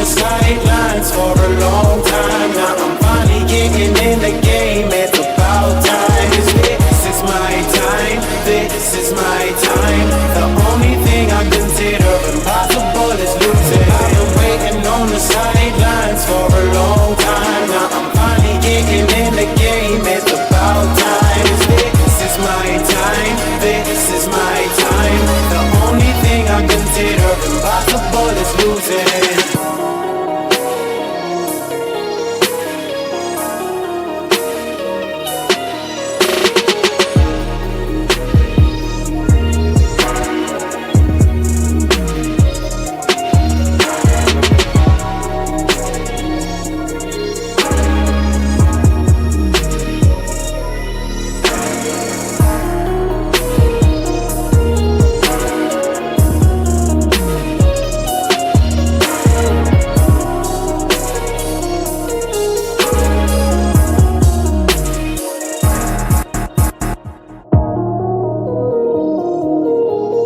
the sidelines for a long time. Now I'm finally getting in the game. It's about time. This is my time. This is my time. The only thing I consider impossible is losing. I've been waiting on the sidelines for a long time. Now I'm finally getting in the game. It's about time. This is my time. This is my time. The only thing I consider impossible is losing.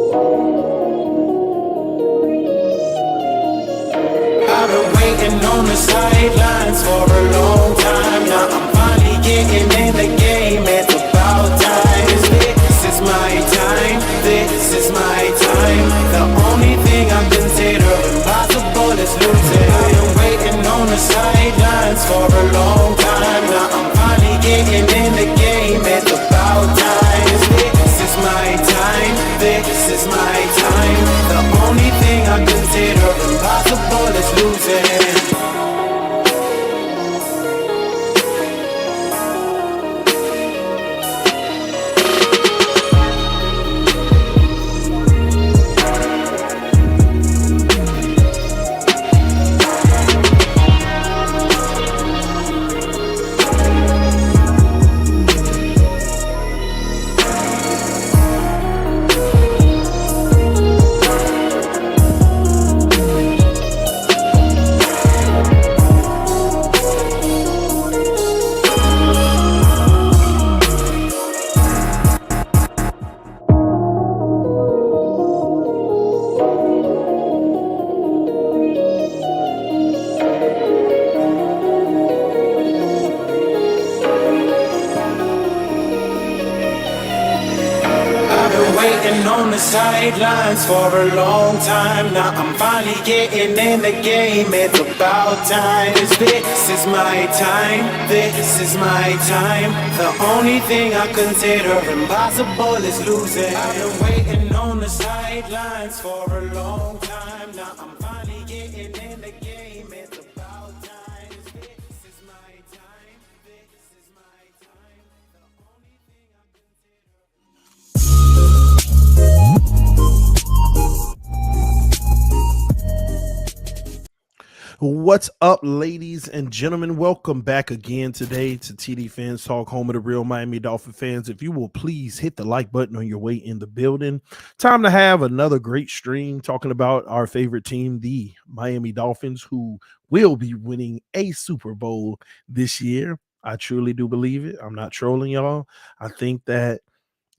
I've been waiting on the sidelines for a long time. Now I'm finally getting in the game. It's about time. This is my time. This is my time. The only thing I consider impossible is losing. I've been waiting on the sidelines for a long time. Now I'm finally getting in the game. It's about time. This is my time. This is my time. The only thing I consider impossible is losing. Waiting on the sidelines for a long time. Now I'm finally getting in the game. It's about time. This is my time. This is my time. The only thing I consider impossible is losing. I've been waiting on the sidelines for a long time. Now I'm finally getting in the game. It's about time. This is my time. This is my time. The only thing I consider. What's up, ladies and gentlemen? Welcome back again today to TD Fans Talk, home of the real Miami Dolphin fans. If you will please hit the like button on your way in the building. Time to have another great stream talking about our favorite team, the Miami Dolphins, who will be winning a Super Bowl this year. I truly do believe it. I'm not trolling y'all. I think that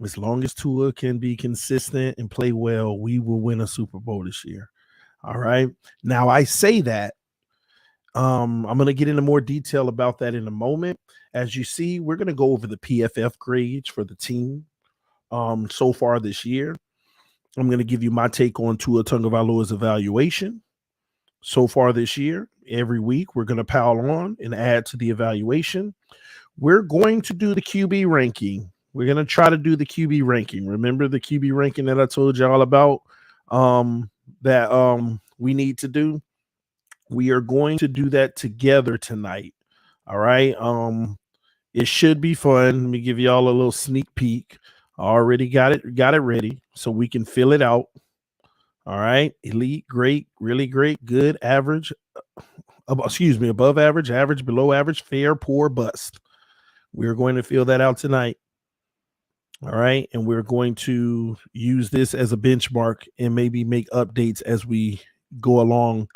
as long as Tua can be consistent and play well, we will win a Super Bowl this year. All right. Now, I say that. I'm going to get into more detail about that in a moment. As you see, we're going to go over the PFF grades for the team so far this year. I'm going to give you my take on Tua Tagovailoa's evaluation so far this year. Every week, we're going to pile on and add to the evaluation. We're going to do the QB ranking. We're going to try to do the QB ranking. Remember the QB ranking that I told you all about that we need to do? We are going to do that together tonight. All right. It should be fun. Let me give y'all a little sneak peek. I already got it ready so we can fill it out. All right. Elite, great, really great, good, average, above average, average, below average, fair, poor, bust. We're going to fill that out tonight. All right. And we're going to use this as a benchmark and maybe make updates as we go along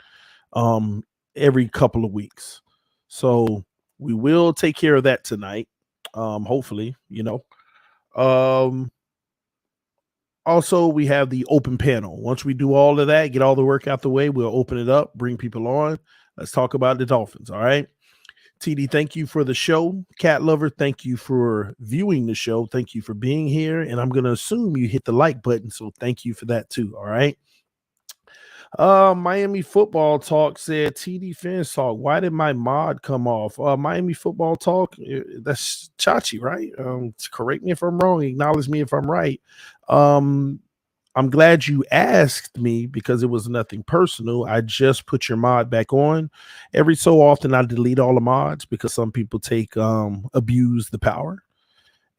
every couple of weeks. So we will take care of that tonight. Hopefully, Also, we have the open panel. Once we do all of that, get all the work out the way, we'll open it up, bring people on. Let's talk about the Dolphins. All right. TD, thank you for the show. Cat Lover, thank you for viewing the show. Thank you for being here. And I'm going to assume you hit the like button. So thank you for that too. All right. Miami Football Talk said, TD Fans Talk, why did my mod come off? Miami Football Talk, that's Chachi, right? Correct me if I'm wrong. Acknowledge me if I'm right. I'm glad you asked me because it was nothing personal. I just put your mod back on. Every so often I delete all the mods because some people abuse the power.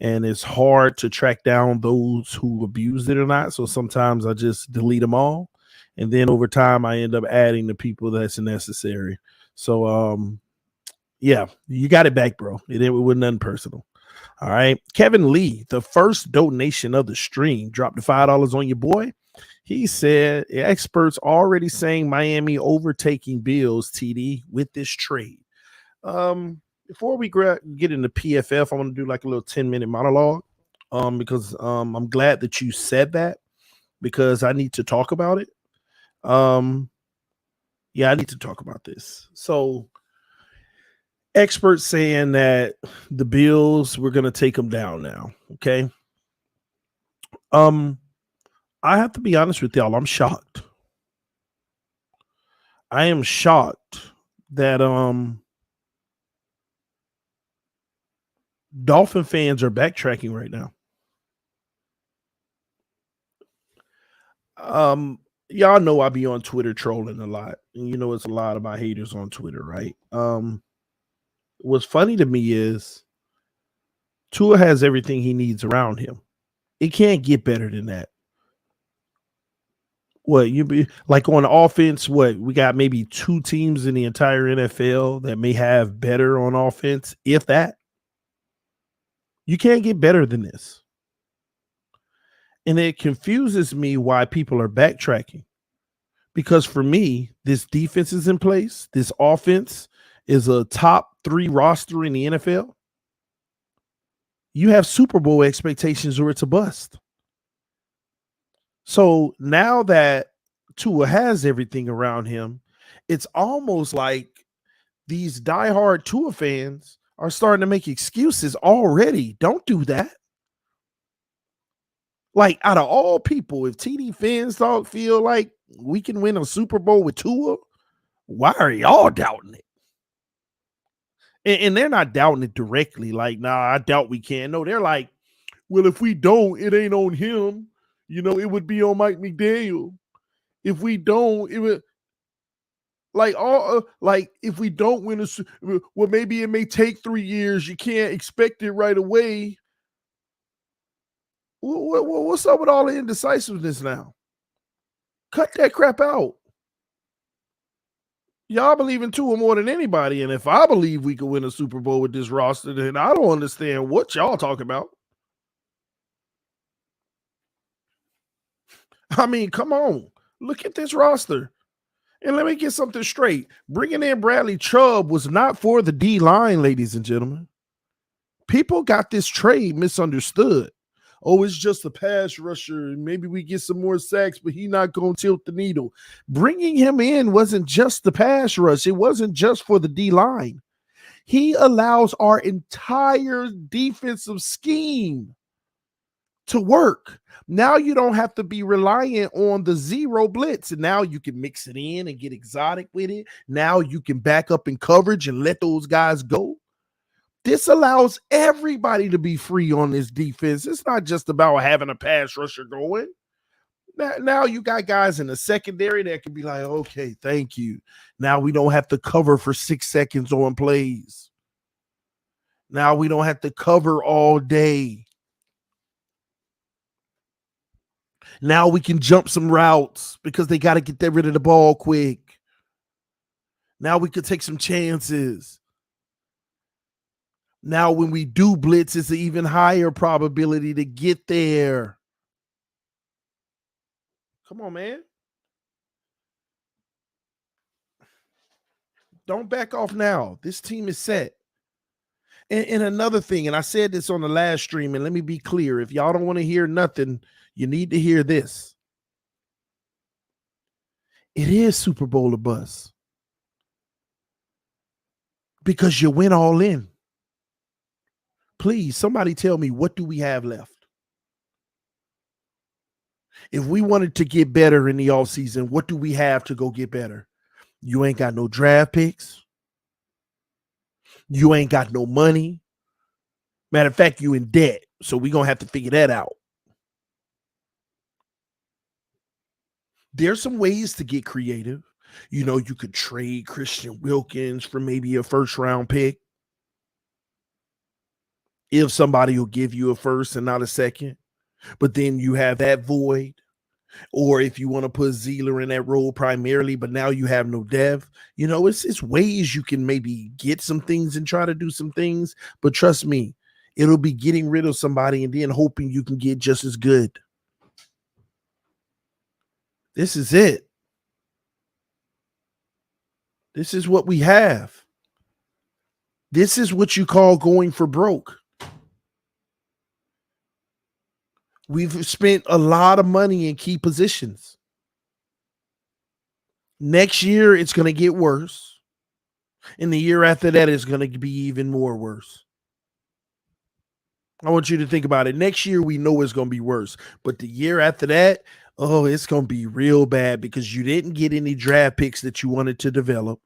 And it's hard to track down those who abused it or not. So sometimes I just delete them all. And then over time I end up adding the people that's necessary. So yeah, you got it back, bro. It wasn't nothing personal. All right. Kevin Lee, the first donation of the stream, dropped the $5 on your boy. He said experts already saying Miami overtaking Bills, TD, with this trade. Before we get into PFF, I want to do like a little 10-minute monologue because I'm glad that you said that because I need to talk about it. Yeah, I need to talk about this. So experts saying that the Bills, we're going to take them down now. Okay. I have to be honest with y'all. I'm shocked. I am shocked that Dolphin fans are backtracking right now. Y'all know I be on Twitter trolling a lot. And you know it's a lot of my haters on Twitter, right? What's funny to me is Tua has everything he needs around him. It can't get better than that. What you be like on offense? What we got? Maybe 2 teams in the entire NFL that may have better on offense, if that. You can't get better than this. And it confuses me why people are backtracking. Because for me, this defense is in place. This offense is a top 3 roster in the NFL. You have Super Bowl expectations or it's a bust. So now that Tua has everything around him, it's almost like these diehard Tua fans are starting to make excuses already. Don't do that. Like, out of all people, if TD fans don't feel like we can win a Super Bowl with Tua, why are y'all doubting it? And they're not doubting it directly. Like, nah, I doubt we can. No, they're like, well, if we don't, it ain't on him. You know, it would be on Mike McDaniel. If we don't, it would like if we don't win well, maybe it may take 3 years. You can't expect it right away. What's up with all the indecisiveness now? Cut that crap out. Y'all believe in Tua more than anybody, and if I believe we could win a Super Bowl with this roster, then I don't understand what y'all talking about. I mean, come on. Look at this roster. And let me get something straight. Bringing in Bradley Chubb was not for the D-line, ladies and gentlemen. People got this trade misunderstood. Oh, it's just a pass rusher, and maybe we get some more sacks, but he's not going to tilt the needle. Bringing him in wasn't just the pass rush. It wasn't just for the D-line. He allows our entire defensive scheme to work. Now you don't have to be reliant on the zero blitz, and now you can mix it in and get exotic with it. Now you can back up in coverage and let those guys go. This allows everybody to be free on this defense. It's not just about having a pass rusher going. Now you got guys in the secondary that can be like, okay, thank you. Now we don't have to cover for 6 seconds on plays. Now we don't have to cover all day. Now we can jump some routes because they got to get rid of the ball quick. Now we could take some chances. Now when we do blitz, it's an even higher probability to get there. Come on, man. Don't back off now. This team is set. And another thing, and I said this on the last stream, and let me be clear. If y'all don't want to hear nothing, You need to hear this. It is Super Bowl or bust because you went all in. Please, somebody tell me, what do we have left? If we wanted to get better in the offseason, what do we have to go get better? You ain't got no draft picks. You ain't got no money. Matter of fact, you in debt. So we're going to have to figure that out. There's some ways to get creative. You know, you could trade Christian Wilkins for maybe a first round pick. If somebody will give you a first and not a second, but then you have that void. Or if you want to put Zealer in that role primarily, but now you have no depth, you know, it's ways you can maybe get some things and try to do some things. But trust me, it'll be getting rid of somebody and then hoping you can get just as good. This is it. This is what we have. This is what you call going for broke. We've spent a lot of money in key positions. Next year, it's going to get worse. And the year after that, it's going to be even more worse. I want you to think about it. Next year, we know it's going to be worse. But the year after that, oh, it's going to be real bad because you didn't get any draft picks that you wanted to develop.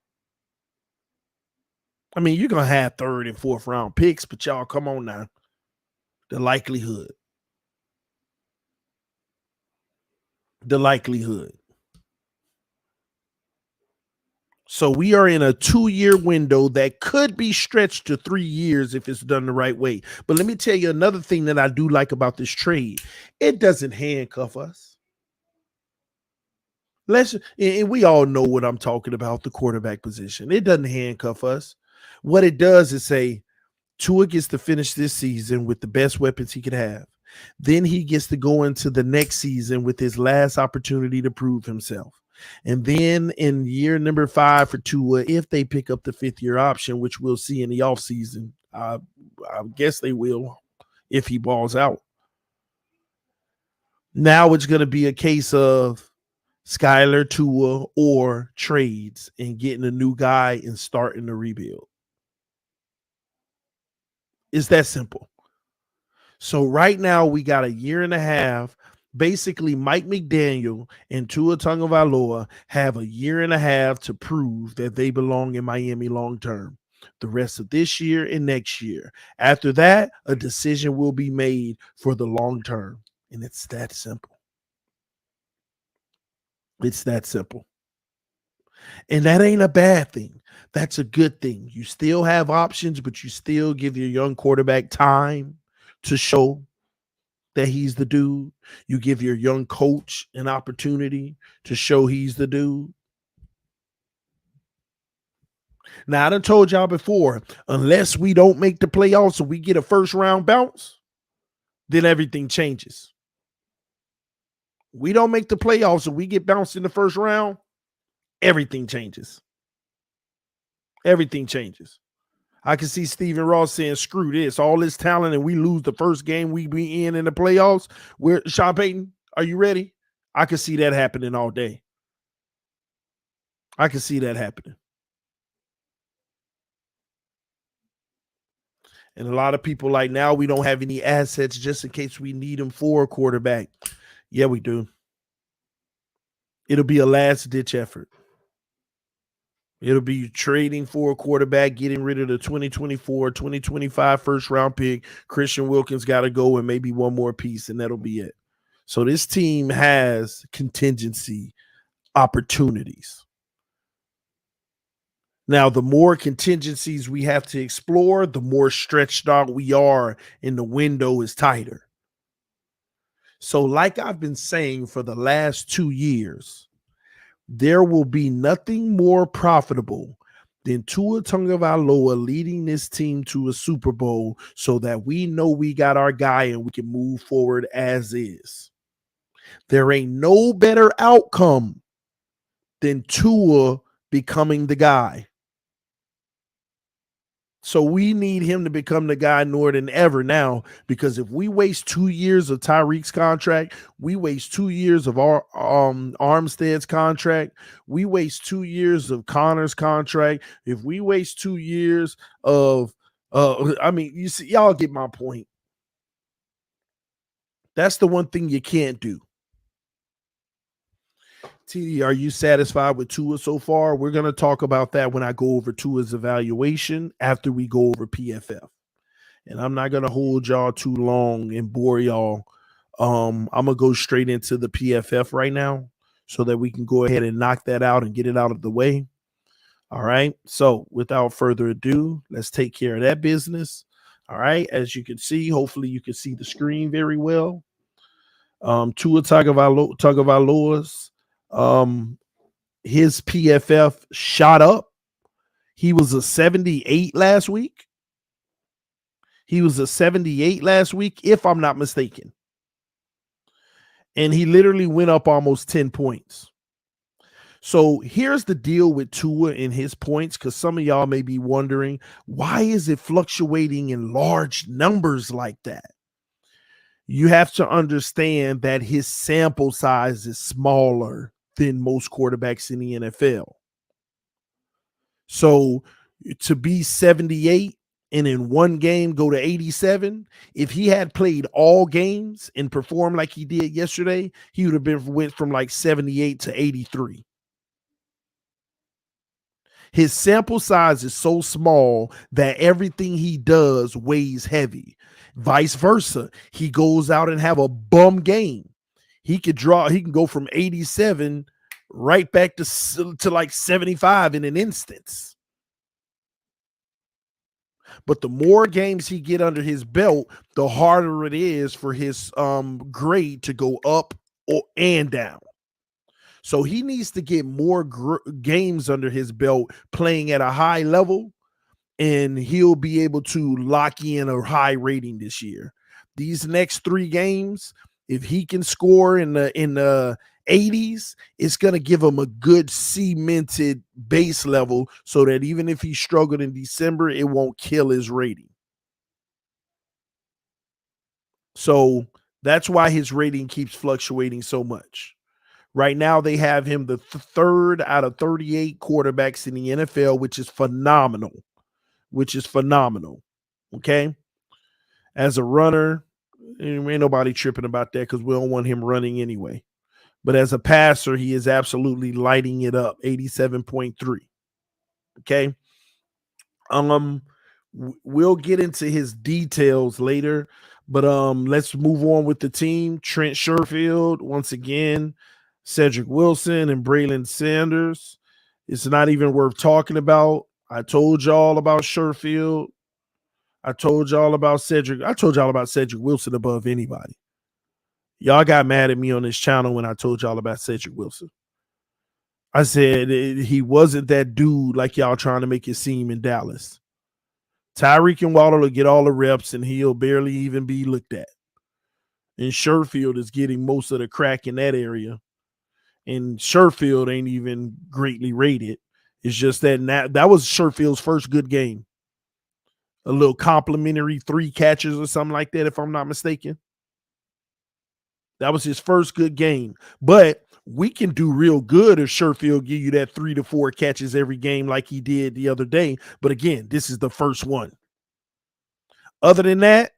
I mean, you're going to have third and fourth round picks, but y'all, come on now. The likelihood. So we are in a 2-year window that could be stretched to 3 years if it's done the right way. But let me tell you another thing that I do like about this trade. It doesn't handcuff us. And we all know what I'm talking about, the quarterback position. It doesn't handcuff us. What it does is say, Tua gets to finish this season with the best weapons he could have. Then he gets to go into the next season with his last opportunity to prove himself. And then in year number 5 for Tua, if they pick up the 5th-year option, which we'll see in the offseason, I guess they will if he balls out. Now it's going to be a case of Skylar, Tua, or trades and getting a new guy and starting the rebuild. It's that simple. So right now we got a year and a half. Basically, Mike McDaniel and Tua Tagovailoa have a year and a half to prove that they belong in Miami long term. The rest of this year and next year. After that, a decision will be made for the long term. And it's that simple. It's that simple. And that ain't a bad thing. That's a good thing. You still have options, but you still give your young quarterback time to show that he's the dude. You give your young coach an opportunity to show he's the dude. Now, I done told y'all before, unless we don't make the playoffs or we get a first round bounce, then everything changes. We don't make the playoffs and we get bounced in the first round, everything changes. Everything changes. I can see Stephen Ross saying, screw this, all this talent, and we lose the first game we be in the playoffs. Where Sean Payton, are you ready? I can see that happening all day. I can see that happening. And a lot of people like, now we don't have any assets just in case we need them for a quarterback. Yeah, we do. It'll be a last-ditch effort. It'll be trading for a quarterback, getting rid of the 2024, 2025 first-round pick. Christian Wilkins got to go and maybe one more piece, and that'll be it. So this team has contingency opportunities. Now, the more contingencies we have to explore, the more stretched out we are, and the window is tighter. So like I've been saying for the last 2 years, there will be nothing more profitable than Tua Tagovailoa leading this team to a Super Bowl so that we know we got our guy and we can move forward as is. There ain't no better outcome than Tua becoming the guy. So we need him to become the guy more than ever now, because if we waste 2 years of Tyreek's contract, we waste 2 years of our Armstead's contract, we waste 2 years of Connor's contract, if we waste 2 years of I mean, you see, y'all get my point. That's the one thing you can't do. TD, are you satisfied with Tua so far? We're going to talk about that when I go over Tua's evaluation after we go over PFF. And I'm not going to hold y'all too long and bore y'all. I'm going to go straight into the PFF right now so that we can go ahead and knock that out and get it out of the way. All right. So without further ado, let's take care of that business. All right. As you can see, hopefully you can see the screen very well. Tua Tagovailoa's his PFF shot up. He was a 78 last week. If I'm not mistaken. And he literally went up almost 10 points. So here's the deal with Tua and his points, because some of y'all may be wondering, why is it fluctuating in large numbers like that? You have to understand that his sample size is smaller than most quarterbacks in the NFL. So to be 78 and in one game go to 87, if he had played all games and performed like he did yesterday, he would have went from like 78 to 83. His sample size is so small that everything he does weighs heavy. Vice versa, he goes out and have a bum game. He can go from 87 right back to like 75 in an instance. But the more games he get under his belt, the harder it is for his grade to go up and down. So he needs to get more games under his belt playing at a high level, and he'll be able to lock in a high rating this year. These next 3 games, if he can score in the 80s, it's going to give him a good cemented base level so that even if he struggled in December, it won't kill his rating. So that's why his rating keeps fluctuating so much. Right now, they have him the 3rd out of 38 quarterbacks in the NFL, which is phenomenal. Okay? As a runner, ain't nobody tripping about that because we don't want him running anyway. But as a passer, he is absolutely lighting it up, 87.3. Okay? We'll get into his details later, but let's move on with the team. Trent Sherfield, once again, Cedric Wilson and Braylon Sanders. It's not even worth talking about. I told y'all about Sherfield. I told y'all about Cedric. I told y'all about Cedric Wilson above anybody. Y'all got mad at me on this channel when I told y'all about Cedric Wilson. I said he wasn't that dude like y'all trying to make it seem in Dallas. Tyreek and Waddle will get all the reps, and he'll barely even be looked at. And Sherfield is getting most of the crack in that area. And Sherfield ain't even greatly rated. It's just that was Sherfield's first good game. A little complimentary 3 catches or something like that, if I'm not mistaken. That was his first good game. But we can do real good if Sherfield give you that 3 to 4 catches every game like he did the other day. But again, this is the first one. Other than that,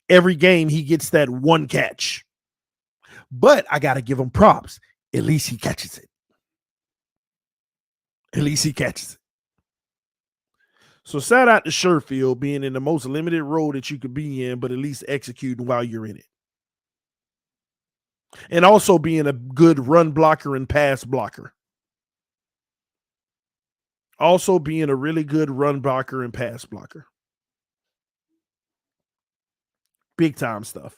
every game he gets that 1 catch. But I got to give him props. At least he catches it. So shout out to Sherfield being in the most limited role that you could be in, but at least executing while you're in it. And also being a good run blocker and pass blocker. Also being a really good run blocker and pass blocker. Big time stuff.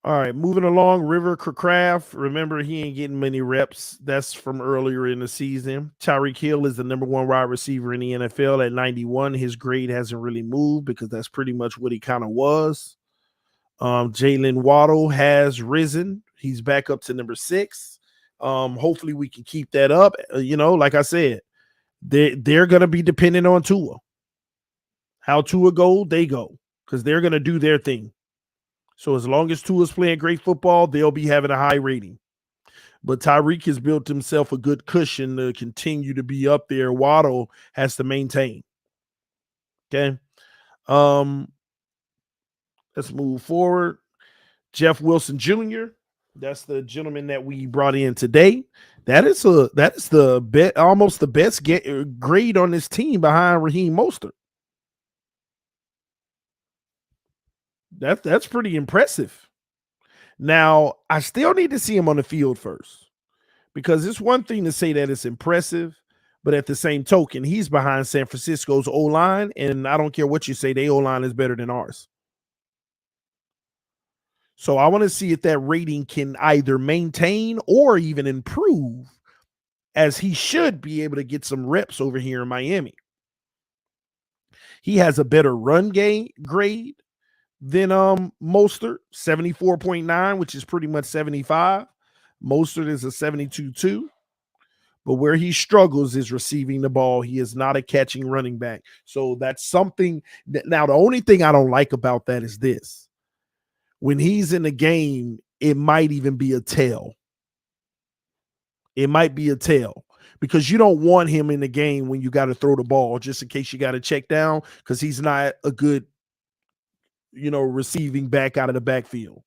All right, moving along, River Craft. Remember, he ain't getting many reps. That's from earlier in the season. Tyreek Hill is the number 1 wide receiver in the NFL at 91. His grade hasn't really moved because that's pretty much what he kind of was. Jalen Waddle has risen. He's back up to number 6. Hopefully we can keep that up. Like I said, They're going to be dependent on Tua. How Tua go, they go, because they're going to do their thing. So as long as Tua's playing great football, they'll be having a high rating. But Tyreek has built himself a good cushion to continue to be up there. Waddle has to maintain. Okay. Let's move forward. Jeff Wilson Jr. That's the gentleman that we brought in today. That is the almost the best grade on this team behind Raheem Mostert. That's pretty impressive. Now, I still need to see him on the field first, because it's one thing to say that it's impressive, but at the same token, he's behind San Francisco's O-line, and I don't care what you say, their O-line is better than ours. So I want to see if that rating can either maintain or even improve, as he should be able to get some reps over here in Miami. He has a better run grade than Mostert, 74.9, which is pretty much 75. Mostert is a 72.2. But where he struggles is receiving the ball. He is not a catching running back. So that's something now, the only thing I don't like about that is this. When he's in the game, it might even be a tell. It might be a tell, because you don't want him in the game when you got to throw the ball just in case you got to check down, because he's not a good, receiving back out of the backfield.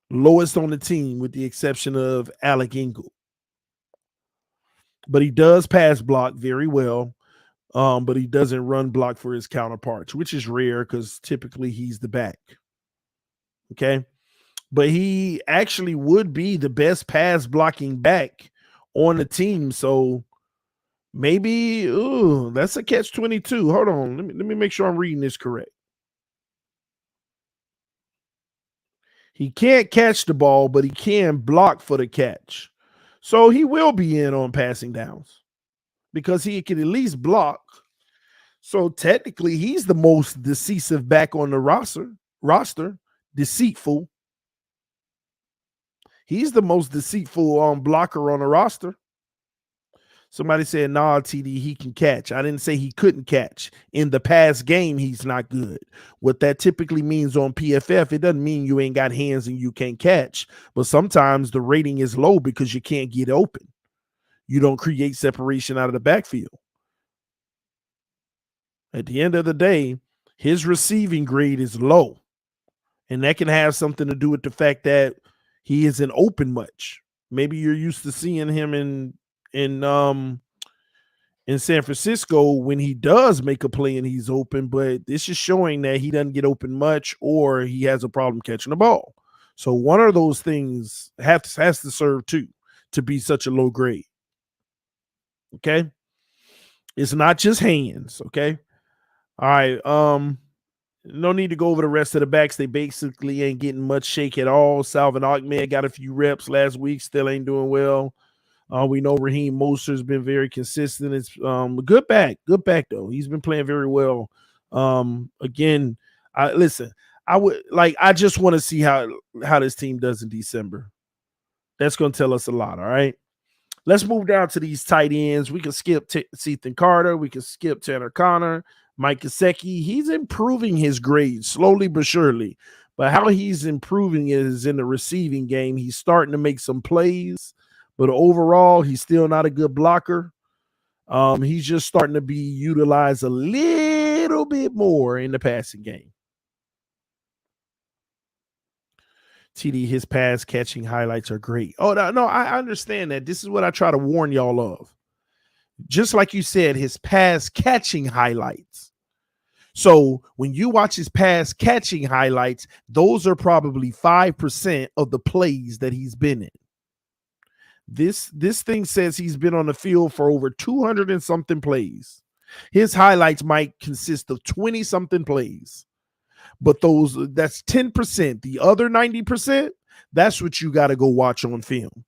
Lowest on the team with the exception of Alec Ingle. But he does pass block very well, but he doesn't run block for his counterparts, which is rare because typically he's the back. Okay. But he actually would be the best pass blocking back on the team. So maybe, that's a catch-22. Hold on. Let me make sure I'm reading this correct. He can't catch the ball, but he can block for the catch. So he will be in on passing downs because he can at least block. So technically, he's the most decisive back on the roster. Deceitful. He's the most deceitful blocker on the roster. Somebody said, nah, TD, he can catch. I didn't say he couldn't catch. In the past game, he's not good. What that typically means on PFF, it doesn't mean you ain't got hands and you can't catch. But sometimes the rating is low because you can't get open. You don't create separation out of the backfield. At the end of the day, his receiving grade is low. And that can have something to do with the fact that he isn't open much. Maybe you're used to seeing him in San Francisco when he does make a play and he's open, but this is showing that he doesn't get open much or he has a problem catching the ball. So one of those things has to serve too to be such a low grade. Okay. It's not just hands. Okay. All right. No need to go over the rest of the backs. They basically ain't getting much shake at all. Salvin Ahmed got a few reps last week, still ain't doing well. We know Raheem Mostert's been very consistent. It's a good back though. He's been playing very well. Again, I just want to see how this team does in December. That's going to tell us a lot. All right. Let's move down to these tight ends. We can skip Ethan Carter. We can skip Tanner Connor. Mike Gesicki, he's improving his grades slowly but surely. But how he's improving is in the receiving game. He's starting to make some plays, but overall, he's still not a good blocker. He's just starting to be utilized a little bit more in the passing game. TD, his pass catching highlights are great. Oh, no, I understand that. This is what I try to warn y'all of. Just like you said, his pass catching highlights. So when you watch his pass catching highlights, those are probably 5% of the plays that he's been in. This thing says he's been on the field for over 200 and something plays. His highlights might consist of 20 something plays, but that's 10%. The other 90%, that's what you got to go watch on film.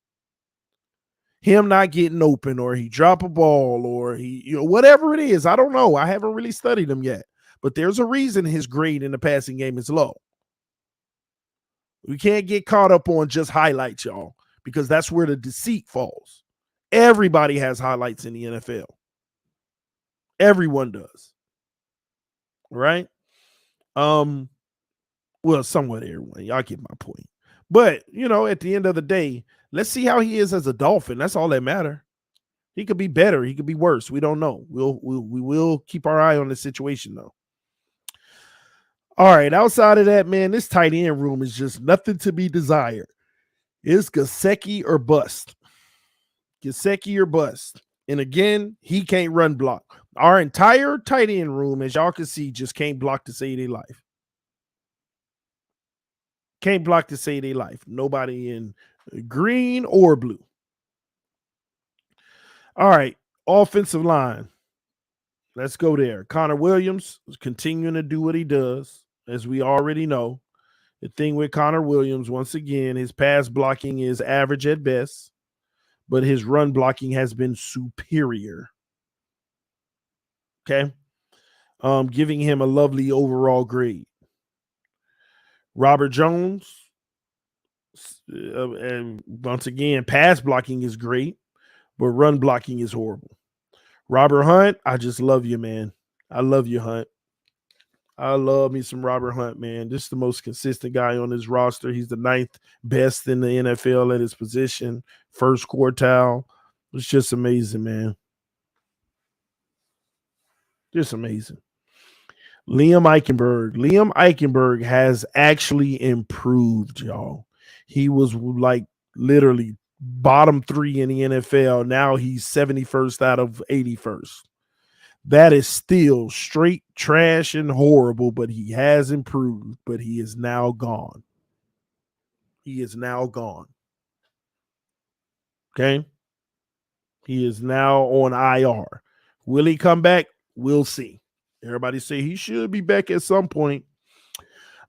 Him not getting open, or he drop a ball, or he, whatever it is. I don't know. I haven't really studied him yet, but there's a reason his grade in the passing game is low. We can't get caught up on just highlights, y'all, because that's where the deceit falls. Everybody has highlights in the NFL. Everyone does. Right? Well, somewhat everyone. Y'all get my point. But, at the end of the day, let's see how he is as a Dolphin. That's all that matters. He could be better. He could be worse. We don't know. We will keep our eye on the situation, though. All right. Outside of that, man, this tight end room is just nothing to be desired. It's Gesicki or bust. Gesicki or bust. And again, he can't run block. Our entire tight end room, as y'all can see, just can't block to save their life. Can't block to save their life. Nobody in green or blue. All right. Offensive line. Let's go there. Connor Williams is continuing to do what he does, as we already know. The thing with Connor Williams, once again, his pass blocking is average at best, but his run blocking has been superior. Okay? Giving him a lovely overall grade. Robert Jones, and once again, pass blocking is great, but run blocking is horrible. Robert Hunt, I just love you, man. I love you, Hunt. I love me some Robert Hunt, man. This is the most consistent guy on his roster. He's the 9th best in the NFL at his position, first quartile. It's just amazing, man. Just amazing. Liam Eichenberg. Liam Eichenberg has actually improved, y'all. He was like literally bottom 3 in the NFL. Now he's 71st out of 81st. That is still straight trash and horrible, but he has improved, but he is now gone. He is now gone. Okay? He is now on IR. Will he come back? We'll see. Everybody say he should be back at some point.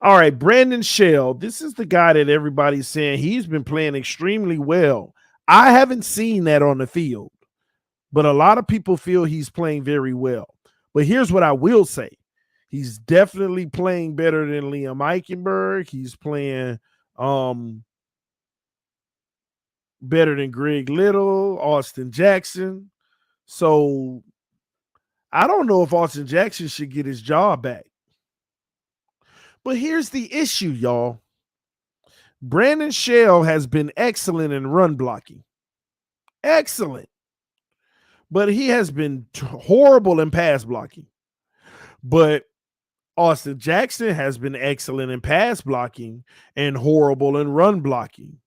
All right, Brandon Shell. This is the guy that everybody's saying he's been playing extremely well. I haven't seen that on the field, but a lot of people feel he's playing very well. But here's what I will say. He's definitely playing better than Liam Eichenberg. He's playing better than Greg Little, Austin Jackson. So I don't know if Austin Jackson should get his job back. But here's the issue, y'all. Brandon Shell has been excellent in run blocking. Excellent. But he has been horrible in pass blocking. But Austin Jackson has been excellent in pass blocking and horrible in run blocking.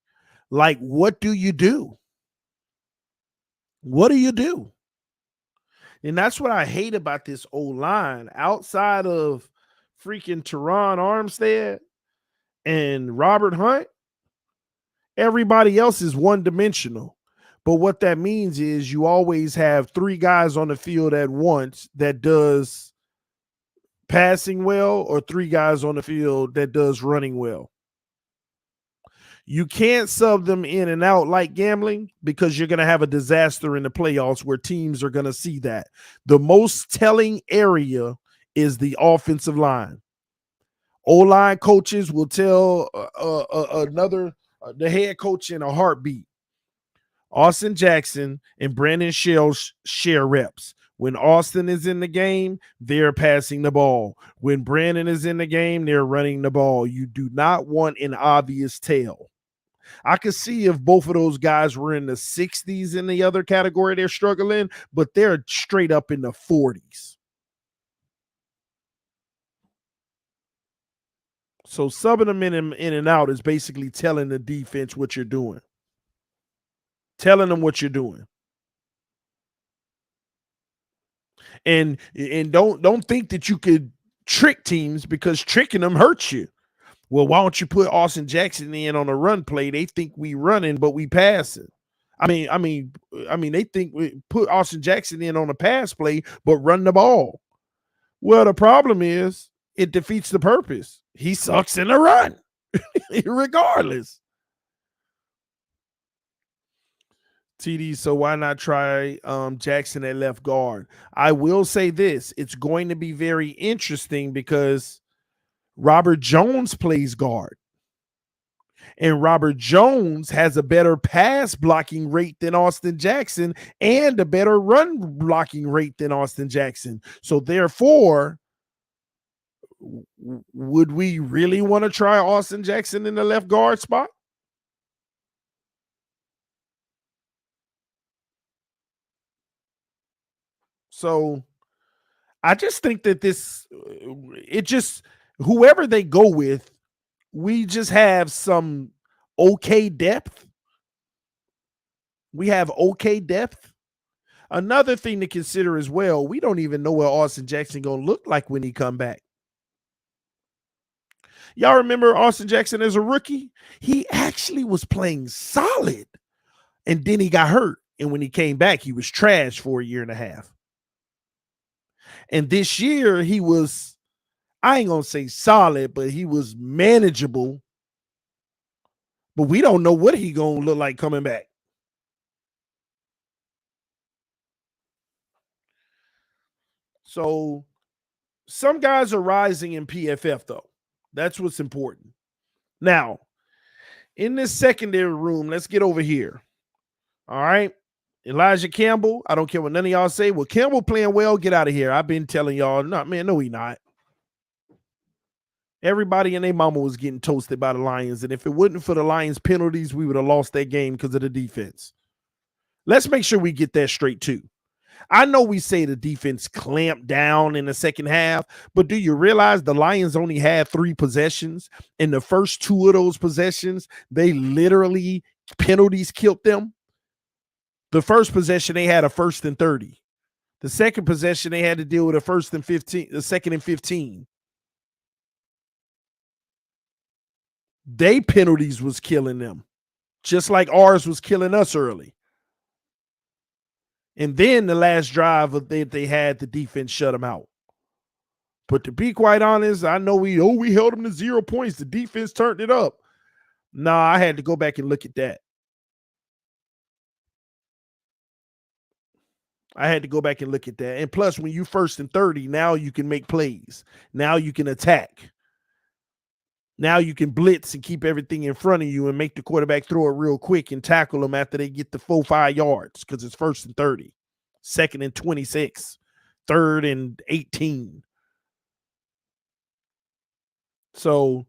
Like, what do you do? What do you do? And that's what I hate about this O-line. Outside of freaking Teron Armstead and Robert Hunt, everybody else is one-dimensional. But what that means is you always have 3 guys on the field at once that does passing well, or 3 guys on the field that does running well. You can't sub them in and out like gambling, because you're going to have a disaster in the playoffs where teams are going to see that. The most telling area is the offensive line. O-line coaches will tell the head coach in a heartbeat. Austin Jackson and Brandon Shell share reps. When Austin is in the game, they're passing the ball. When Brandon is in the game, they're running the ball. You do not want an obvious tail. I could see if both of those guys were in the 60s in the other category, they're struggling, but they're straight up in the 40s. So subbing them in and out is basically telling the defense what you're doing. Telling them what you're doing. And don't think that you could trick teams, because tricking them hurts you. Well, why don't you put Austin Jackson in on a run play? They think we running, but we passing. I mean, they think we put Austin Jackson in on a pass play, but run the ball. Well, the problem is it defeats the purpose. He sucks in the run, regardless. TD, so why not try Jackson at left guard? I will say this. It's going to be very interesting because Robert Jones plays guard. And Robert Jones has a better pass blocking rate than Austin Jackson and a better run blocking rate than Austin Jackson. So therefore, would we really want to try Austin Jackson in the left guard spot? So I just think that whoever they go with, we just have some okay depth. We have okay depth. Another thing to consider as well, we don't even know what Austin Jackson going to look like when he come back. Y'all remember Austin Jackson as a rookie? He actually was playing solid, and then he got hurt. And when he came back, he was trash for a year and a half. And this year, he was, I ain't going to say solid, but he was manageable. But we don't know what he going to look like coming back. So some guys are rising in PFF, though. That's what's important. Now, in this secondary room, let's get over here. All right. Elijah Campbell, I don't care what none of y'all say. Well, Campbell playing well, get out of here. I've been telling y'all, no, he not. Everybody and their mama was getting toasted by the Lions, and if it wasn't for the Lions penalties, we would have lost that game because of the defense. Let's make sure we get that straight, too. I know we say the defense clamped down in the second half, but do you realize the Lions only had 3 possessions? In the first 2 of those possessions, they literally penalties killed them. The first possession, they had a 1st and 30. The second possession, they had to deal with a 1st and 15, the 2nd and 15. They penalties was killing them, just like ours was killing us early. And then the last drive that they had, the defense shut them out. But to be quite honest, I know we held them to 0 points. The defense turned it up. Nah, I had to go back and look at that. And plus, when you 1st and 30, now you can make plays. Now you can attack. Now you can blitz and keep everything in front of you and make the quarterback throw it real quick and tackle them after they get the 4-5 yards because it's 1st and 30, 2nd and 26, 3rd and 18. So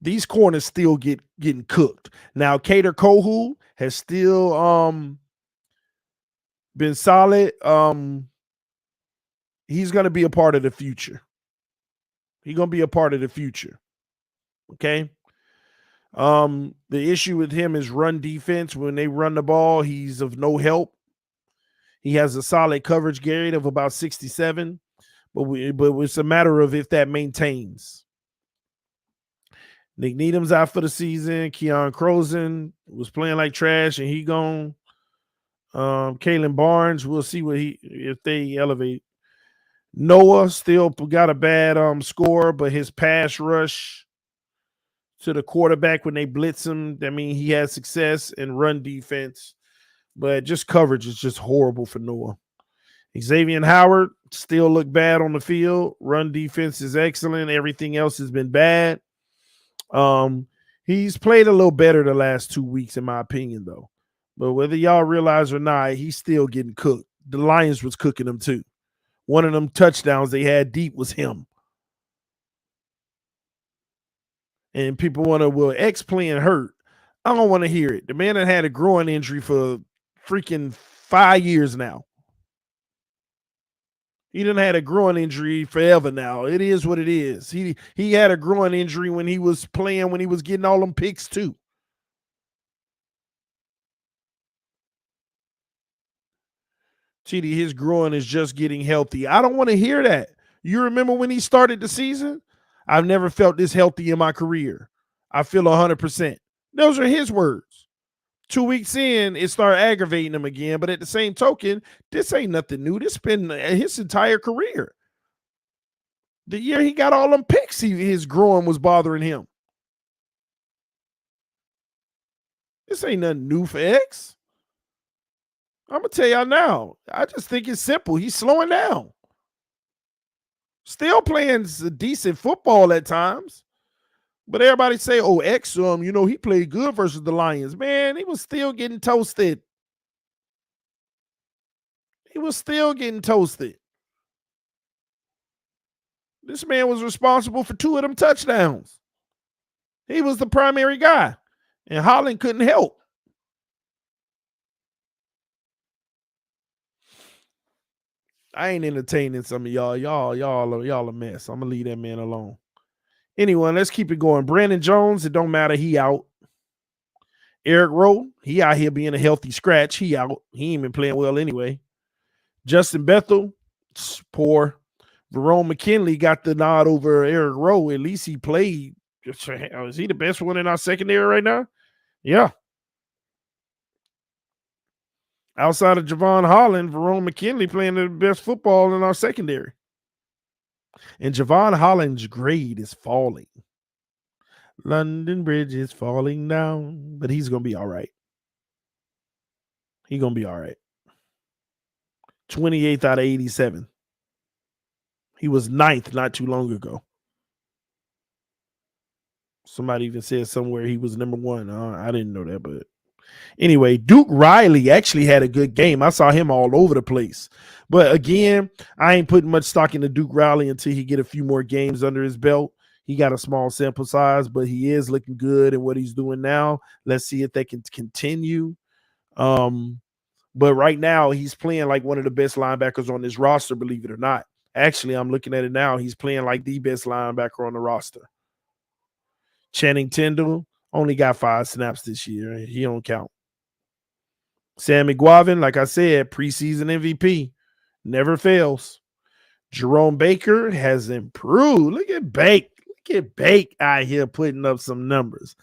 these corners still getting cooked. Now, Kader Kohou has still been solid. He's going to be a part of the future. Okay. The issue with him is run defense. When they run the ball, he's of no help. He has a solid coverage grade of about 67, but it's a matter of if that maintains. Nick Needham's out for the season. Keon Crozen was playing like trash, and he gone. Kalen Barnes, we'll see if they elevate. Noah still got a bad score, but his pass rush to the quarterback when they blitz him, I mean, he has success in run defense, but just coverage is just horrible for Noah. Xavier Howard still look bad on the field. Run defense is excellent. Everything else has been bad. He's played a little better the last 2 weeks, in my opinion, though. But whether y'all realize or not, he's still getting cooked. The Lions was cooking him too. One of them touchdowns they had deep was him. And people want to, well, X playing hurt. I don't want to hear it. The man that had a groin injury for freaking 5 years now. He done had a groin injury forever now. It is what it is. He had a groin injury when he was playing, when he was getting all them picks too. TD, his groin is just getting healthy. I don't want to hear that. You remember when he started the season? I've never felt this healthy in my career. I feel 100%. Those are his words. 2 weeks in, it started aggravating him again. But at the same token, this ain't nothing new. This has been his entire career. The year he got all them picks, his groin was bothering him. This ain't nothing new for X. I'm going to tell y'all now. I just think it's simple. He's slowing down. Still playing decent football at times. But everybody say, oh, Exum, he played good versus the Lions. Man, he was still getting toasted. He was still getting toasted. This man was responsible for 2 of them touchdowns. He was the primary guy, and Holland couldn't help. I ain't entertaining some of y'all. Y'all a mess. I'm gonna leave that man alone. Anyway, let's keep it going. Brandon Jones, it don't matter. He out. Eric Rowe, he out here being a healthy scratch. He out. He ain't been playing well anyway. Justin Bethel, poor. Verone McKinley got the nod over Eric Rowe. At least he played. Is he the best one in our secondary right now? Yeah. Outside of Javon Holland, Verone McKinley playing the best football in our secondary. And Javon Holland's grade is falling. London Bridge is falling down, but he's going to be all right. He's going to be all right. 28th out of 87. He was 9th not too long ago. Somebody even said somewhere he was number 1. I didn't know that, but anyway, Duke Riley actually had a good game. I saw him all over the place. But again, I ain't putting much stock into Duke Riley until he get a few more games under his belt. He got a small sample size, but he is looking good in what he's doing now. Let's see if they can continue. But right now, he's playing like one of the best linebackers on this roster, believe it or not. Actually, I'm looking at it now. He's playing like the best linebacker on the roster. Channing Tindall only got 5 snaps this year. He don't count. Sam McGuavin, like I said, preseason MVP. Never fails. Jerome Baker has improved. Look at Bake. Look at Bake out here putting up some numbers.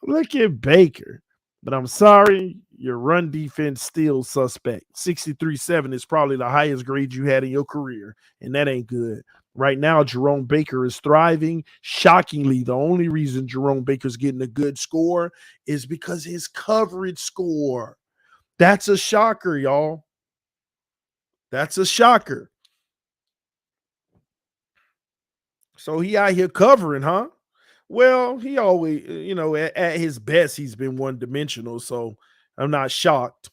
Look at Baker. But I'm sorry, your run defense still suspect. 63.7 is probably the highest grade you had in your career, and that ain't good. Right now, Jerome Baker is thriving. Shockingly, the only reason Jerome Baker's getting a good score is because his coverage score. That's a shocker, y'all. That's a shocker. So he out here covering, huh? Well, he always, at his best, he's been one-dimensional, so I'm not shocked.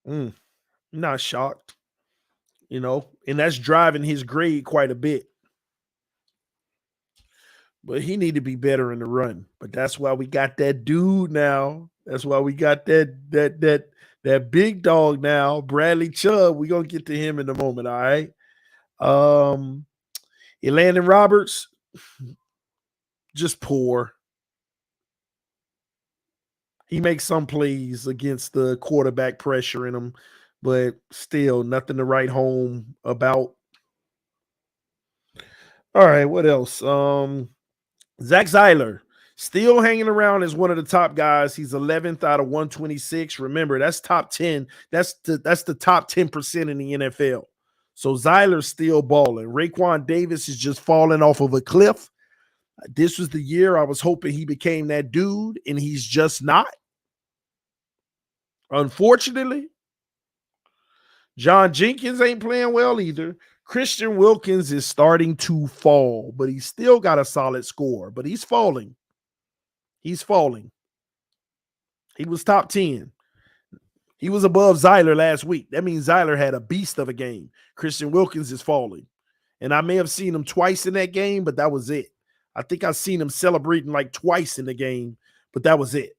Not shocked, and that's driving his grade quite a bit. But he need to be better in the run. But that's why we got that dude now. That's why we got that big dog now, Bradley Chubb. We're gonna get to him in a moment, all right? Elandon Roberts, just poor. He makes some plays against the quarterback pressuring him, but still nothing to write home about. All right, what else? Zach Zeiler, still hanging around as one of the top guys. He's 11th out of 126. Remember, that's top 10. That's the top 10% in the NFL. So Zeiler's still balling. Raekwon Davis is just falling off of a cliff. This was the year I was hoping he became that dude, and he's just not. Unfortunately, John Jenkins ain't playing well either. Christian Wilkins is starting to fall, but he's still got a solid score, but he's falling. He's falling. He was top 10. He was above Zeiler last week. That means Zeiler had a beast of a game. Christian Wilkins is falling. And I may have seen him twice in that game, but that was it. I think I've seen him celebrating like twice in the game, but that was it.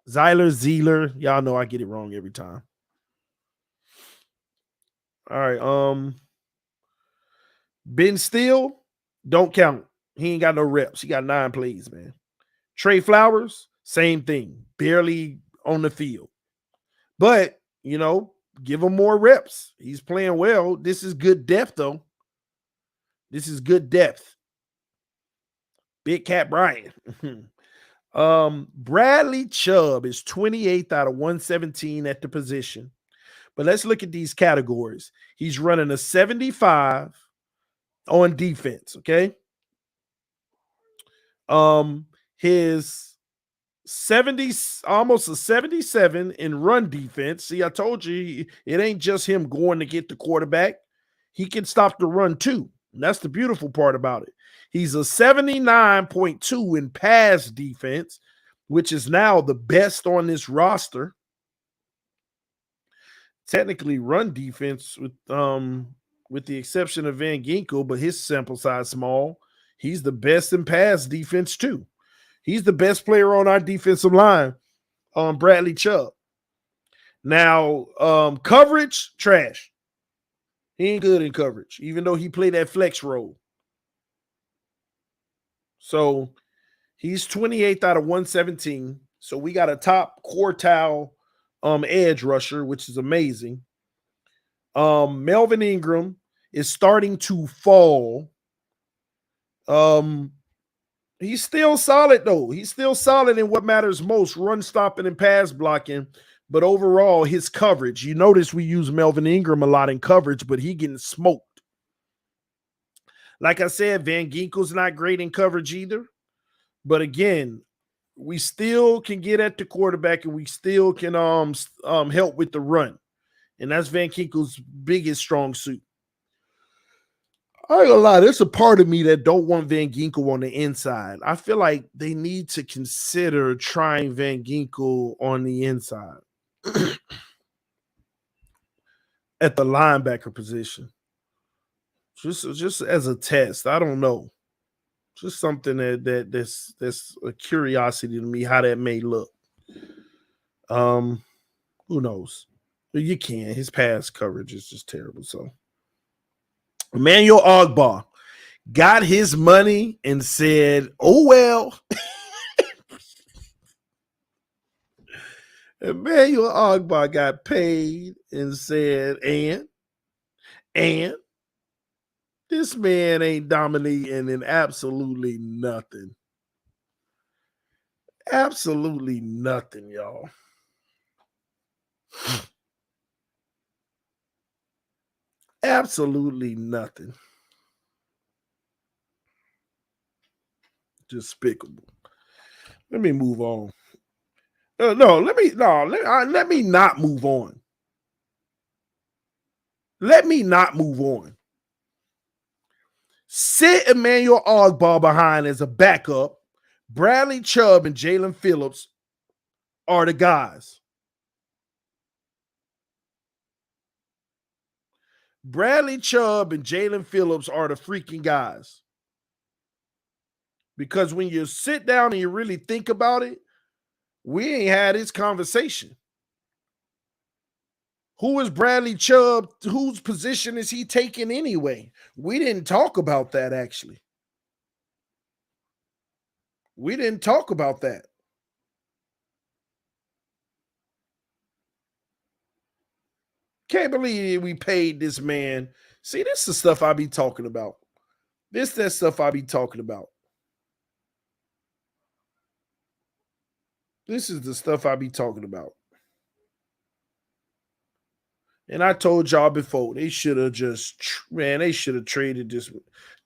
Zeller, y'all know I get it wrong every time. All right, Ben Steele, don't count. He ain't got no reps. He got 9 plays, man. Trey Flowers, same thing. Barely on the field. But, give him more reps. He's playing well. This is good depth, though. This is good depth. Big Cat Bryant. Bradley Chubb is 28th out of 117 at the position. But let's look at these categories. He's running a 75 on defense, okay? His 70, almost a 77 in run defense. See, I told you it ain't just him going to get the quarterback. he can stop the run too. And that's the beautiful part about it. He's a 79.2 in pass defense, which is now the best on this roster. Technically run defense with the exception of Van Ginkel, but his sample size small. He's the best in pass defense too. He's the best player on our defensive line, Bradley Chubb. Now, coverage, trash. He ain't good in coverage, even though he played that flex role. So he's 28th out of 117. So we got a top quartile edge rusher, which is amazing. Melvin Ingram is starting to fall. He's still solid, though. He's still solid in what matters most, run stopping and pass blocking. But overall, his coverage, you notice we use Melvin Ingram a lot in coverage, but he getting smoked. Like I said, Van Ginkel's not great in coverage either. But again, we still can get at the quarterback and we still can help with the run. And that's Van Ginkel's biggest strong suit. I ain't gonna lie, there's a part of me that don't want Van Ginkel on the inside. I feel like they need to consider trying Van Ginkel on the inside at the linebacker position. Just as a test. I don't know. Just something that's a curiosity to me how that may look. Who knows? But you can. His pass coverage is just terrible. So Emmanuel Ogbah got his money and said, "Oh well." Emmanuel Ogbah got paid and said, and this man ain't dominating in absolutely nothing. Absolutely nothing, y'all. Absolutely nothing. Despicable. Let me move on. Let me not move on. Let me not move on. Sit Emmanuel Ogbah behind as a backup. Bradley Chubb and Jalen Phillips are the guys. Bradley Chubb and Jalen Phillips are the freaking guys. Because when you sit down and you really think about it, we ain't had this conversation. Who is Bradley Chubb? Whose position is he taking anyway? We didn't talk about that, actually. We didn't talk about that. Can't believe we paid this man. See, this is the stuff I be talking about. That stuff I be talking about. This is the stuff I be talking about. And I told y'all before, they should have traded this.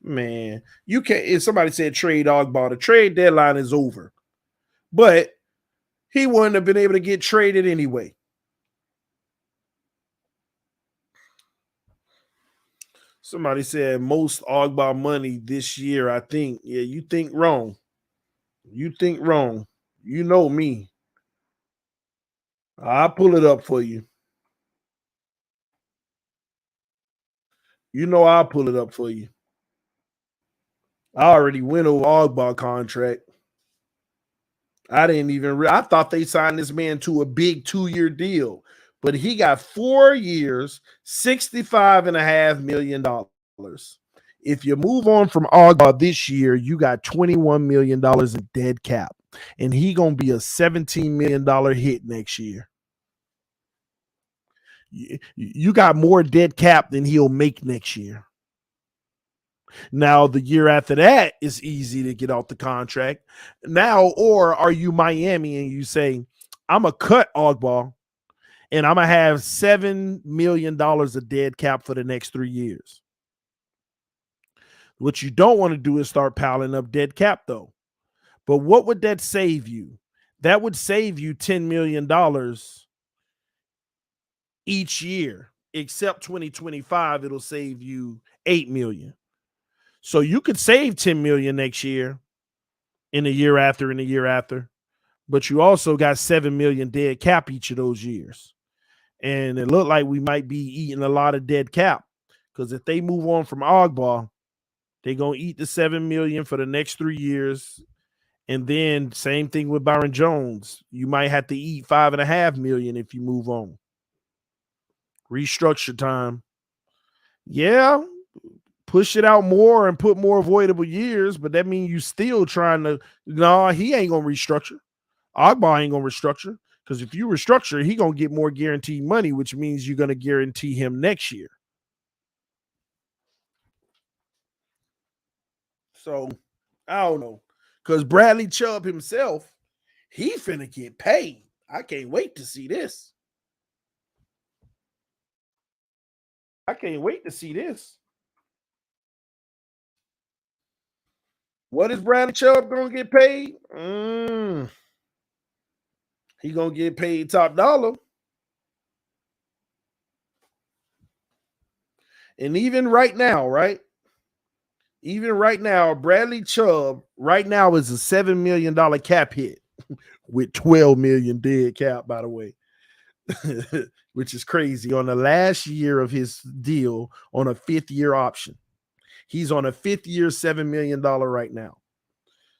Man, you can't. If somebody said trade Ogbah, the trade deadline is over. But he wouldn't have been able to get traded anyway. Somebody said most Ogbah money this year, I think. Yeah, you think wrong. You think wrong. You know me. I'll pull it up for you. You know I'll pull it up for you. I already went over Ogbah contract. I didn't even I thought they signed this man to a big 2-year deal, but he got 4 years, $65.5 million. If you move on from Ogbah this year, you got $21 million in dead cap, and he gonna be a $17 million hit next year. You got more dead cap than he'll make next year. Now, the year after that is easy to get off the contract. Now, or are you Miami and you say, I'm going to cut Ogbah and I'm going to have $7 million of dead cap for the next 3 years. What you don't want to do is start piling up dead cap, though. But what would that save you? That would save you $10 million each year. except 2025, it'll save you 8 million. So you could save 10 million next year, in the year after, and the year after, but you also got 7 million dead cap each of those years. And it looked like we might be eating a lot of dead cap, because if they move on from Ogba, they're going to eat the 7 million for the next 3 years. And then same thing with Byron Jones. You might have to eat 5.5 million if you move on. Restructure time. Yeah, push it out more and put more avoidable years, but that means you still trying to. No, he ain't gonna restructure. Ogba ain't gonna restructure, because if you restructure, he gonna get more guaranteed money, which means you're gonna guarantee him next year. So I don't know, because Bradley Chubb himself, he finna get paid. I can't wait to see this. I can't wait to see this. What is Bradley Chubb gonna get paid? He gonna get paid top dollar. And even right now, right? Even right now, Bradley Chubb right now is a $7 million cap hit with 12 million dead cap, by the way, which is crazy, on the last year of his deal on a 5th-year option. He's on a 5th year, $7 million right now.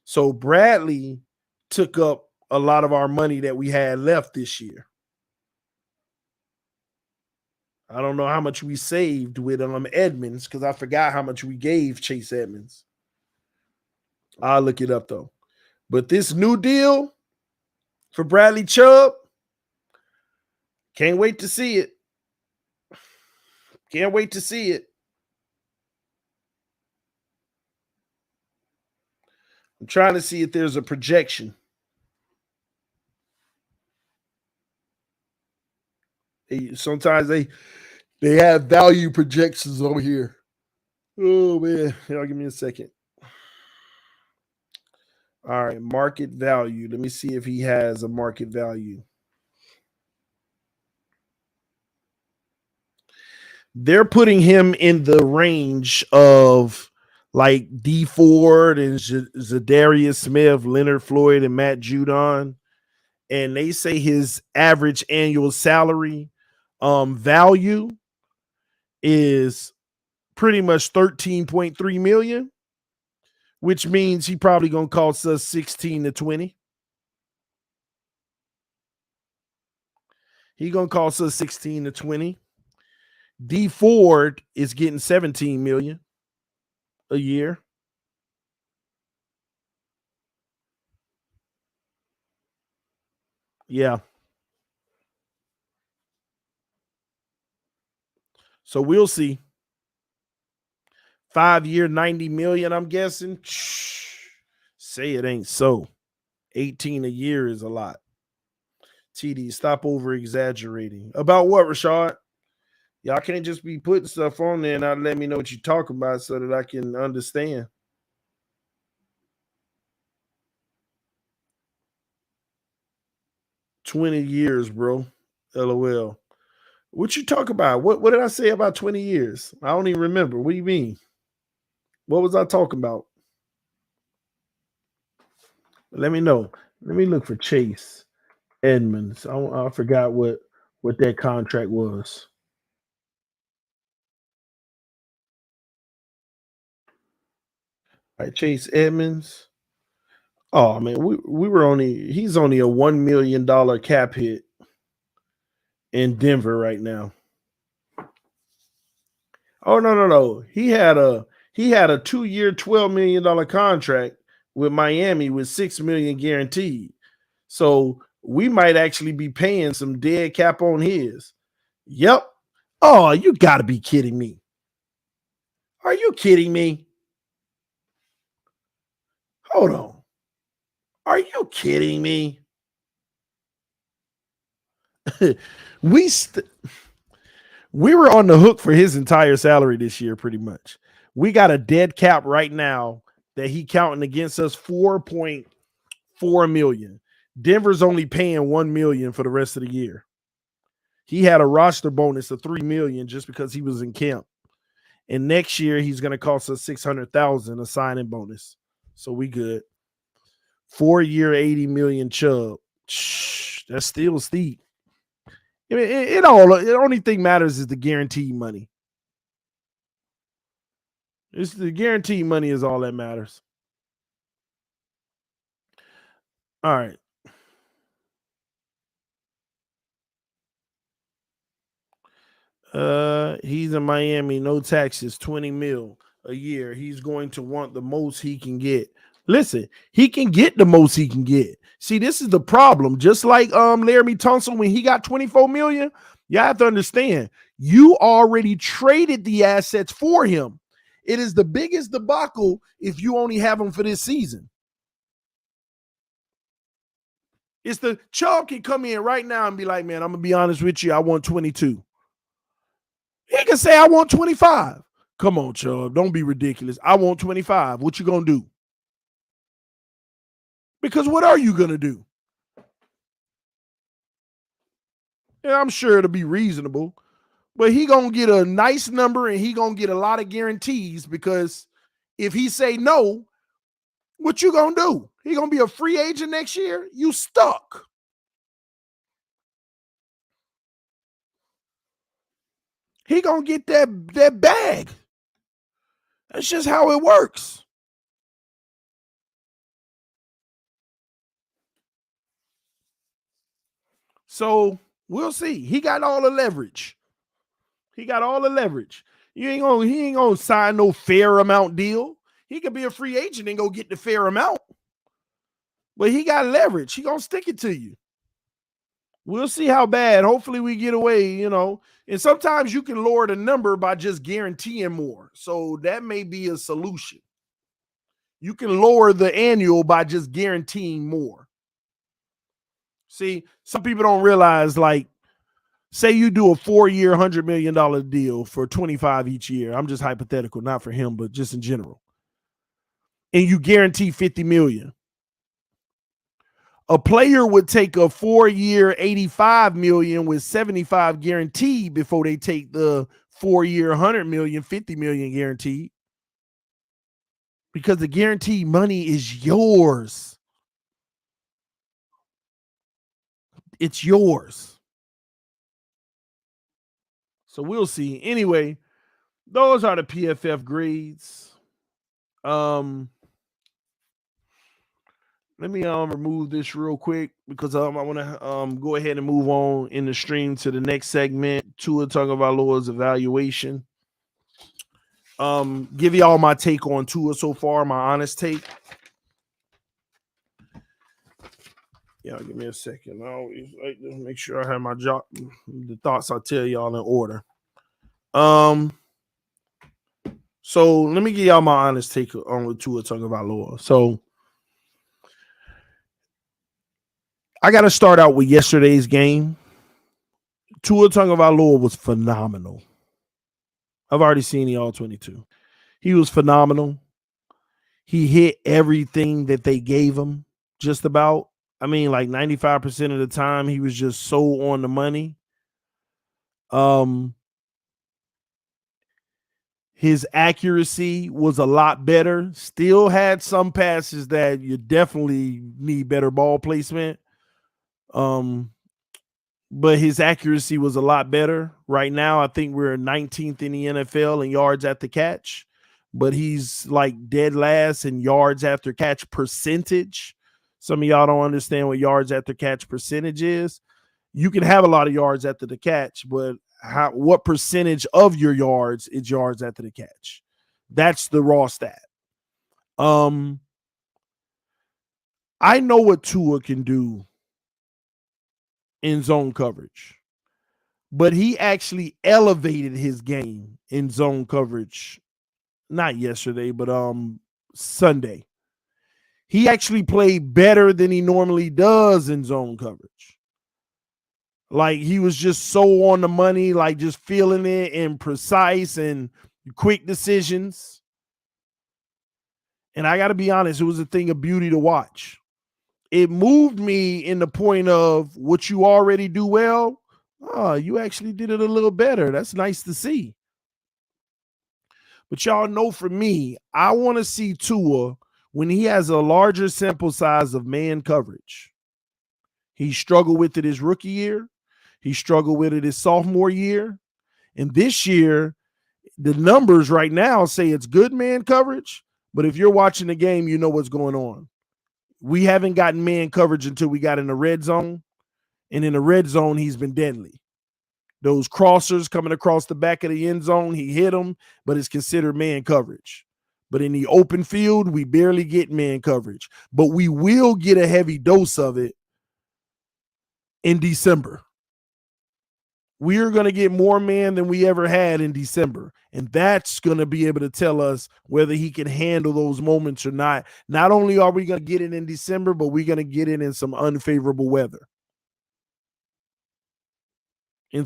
So Bradley took up a lot of our money that we had left this year. I don't know how much we saved with Edmonds, because I forgot how much we gave Chase Edmonds. I'll look it up though. But this new deal for Bradley Chubb, can't wait to see it. Can't wait to see it. I'm trying to see if there's a projection. Sometimes they have value projections over here. Oh man, y'all give me a second. All right, market value. Let me see if he has a market value. They're putting him in the range of like D Ford and Zadarius Smith, Leonard Floyd, and Matt Judon. And they say his average annual salary value is pretty much 13.3 million, which means he probably gonna cost us 16 to 20. He gonna cost us 16 to 20. D Ford is getting 17 million a year. Yeah. So we'll see. 5-year, 90 million, I'm guessing. Say it ain't so. 18 a year is a lot. TD, stop over exaggerating. About what, Rashad? Y'all can't just be putting stuff on there and not let me know what you're talking about so that I can understand. $20 years, bro. LOL. What you talk about? What did I say about 20 years? I don't even remember. What do you mean? What was I talking about? Let me know. Let me look for Chase Edmonds. I forgot what that contract was. All right, Chase Edmonds. Oh man, he's only a $1 million cap hit in Denver right now. Oh no. He had a 2-year, $12 million contract with Miami with $6 million guaranteed. So we might actually be paying some dead cap on his. Yep. Oh, you gotta be kidding me. Are you kidding me? Hold on. Are you kidding me? we were on the hook for his entire salary this year, pretty much. We got a dead cap right now that he counting against us, 4.4 million. Denver's only paying 1 million for the rest of the year. He had a roster bonus of $3 million just because he was in camp. And next year he's going to cost us $600,000 a signing bonus. So we good. 4-year, $80 million Chubb. That's still steep. I mean, the only thing matters is the guaranteed money. It's the guaranteed money is all that matters. All right. He's in Miami, no taxes, 20 mil a year. He's going to want the most he can get. Listen, he can get the most he can get. See, this is the problem. Just like Laramie Tunsil when he got 24 million, you have to understand, you already traded the assets for him. It is the biggest debacle if you only have him for this season. It's the Chubb can come in right now and be like, man, I'm gonna be honest with you, I want 22. He can say, I want 25. Come on, Chubb. Don't be ridiculous. I want 25. What you going to do? Because what are you going to do? Yeah, I'm sure it'll be reasonable. But he going to get a nice number and he going to get a lot of guarantees because if he say no, what you going to do? He going to be a free agent next year? You stuck. He going to get that bag. That's just how it works. So we'll see. He got all the leverage. He He ain't gonna sign no fair amount deal. He could be a free agent and go get the fair amount. But he got leverage. He gonna stick it to you. We'll see how bad. Hopefully we get away, And sometimes you can lower the number by just guaranteeing more. So that may be a solution. You can lower the annual by just guaranteeing more. See, some people don't realize, like, say you do a 4-year, $100 million deal for 25 each year. I'm just hypothetical, not for him, but just in general. And you guarantee 50 million. A player would take a 4-year, 85 million with 75 guaranteed before they take the 4-year, 100 million, 50 million guaranteed. Because the guaranteed money is yours. It's yours. So we'll see. Anyway, those are the PFF grades. Let me remove this real quick because I want to go ahead and move on in the stream to the next segment. Tua Tagovailoa's evaluation. Give y'all my take on Tua so far, my honest take. Yeah, give me a second. I always like to make sure I have the thoughts I tell y'all in order. So let me give y'all my honest take on Tua Tagovailoa. So I got to start out with yesterday's game. Tua Tagovailoa was phenomenal. I've already seen the All-22. He was phenomenal. He hit everything that they gave him, just about. I mean, like 95% of the time, he was just so on the money. His accuracy was a lot better. Still had some passes that you definitely need better ball placement. But his accuracy was a lot better. Right now, I think we're 19th in the NFL in yards after catch, but he's like dead last in yards after catch percentage. Some of y'all don't understand what yards after catch percentage is. You can have a lot of yards after the catch, but what percentage of your yards is yards after the catch? That's the raw stat. I know what Tua can do in zone coverage, but he actually elevated his game in zone coverage. Not yesterday, but Sunday. He actually played better than he normally does in zone coverage. Like, he was just so on the money, like just feeling it and precise and quick decisions. And I got to be honest, it was a thing of beauty to watch. It moved me in the point of what you already do well, Oh, you actually did it a little better. That's nice to see. But y'all know for me, I want to see Tua when he has a larger sample size of man coverage. He struggled with it his rookie year. He struggled with it his sophomore year. And this year, the numbers right now say it's good man coverage. But if you're watching the game, you know what's going on. We haven't gotten man coverage until we got in the red zone. And in the red zone, he's been deadly. Those crossers coming across the back of the end zone, he hit them, but it's considered man coverage. But in the open field, we barely get man coverage. But we will get a heavy dose of it in December. We are going to get more man than we ever had in December. And that's going to be able to tell us whether he can handle those moments or not. Not only are we going to get it in December, but we're going to get it in some unfavorable weather. In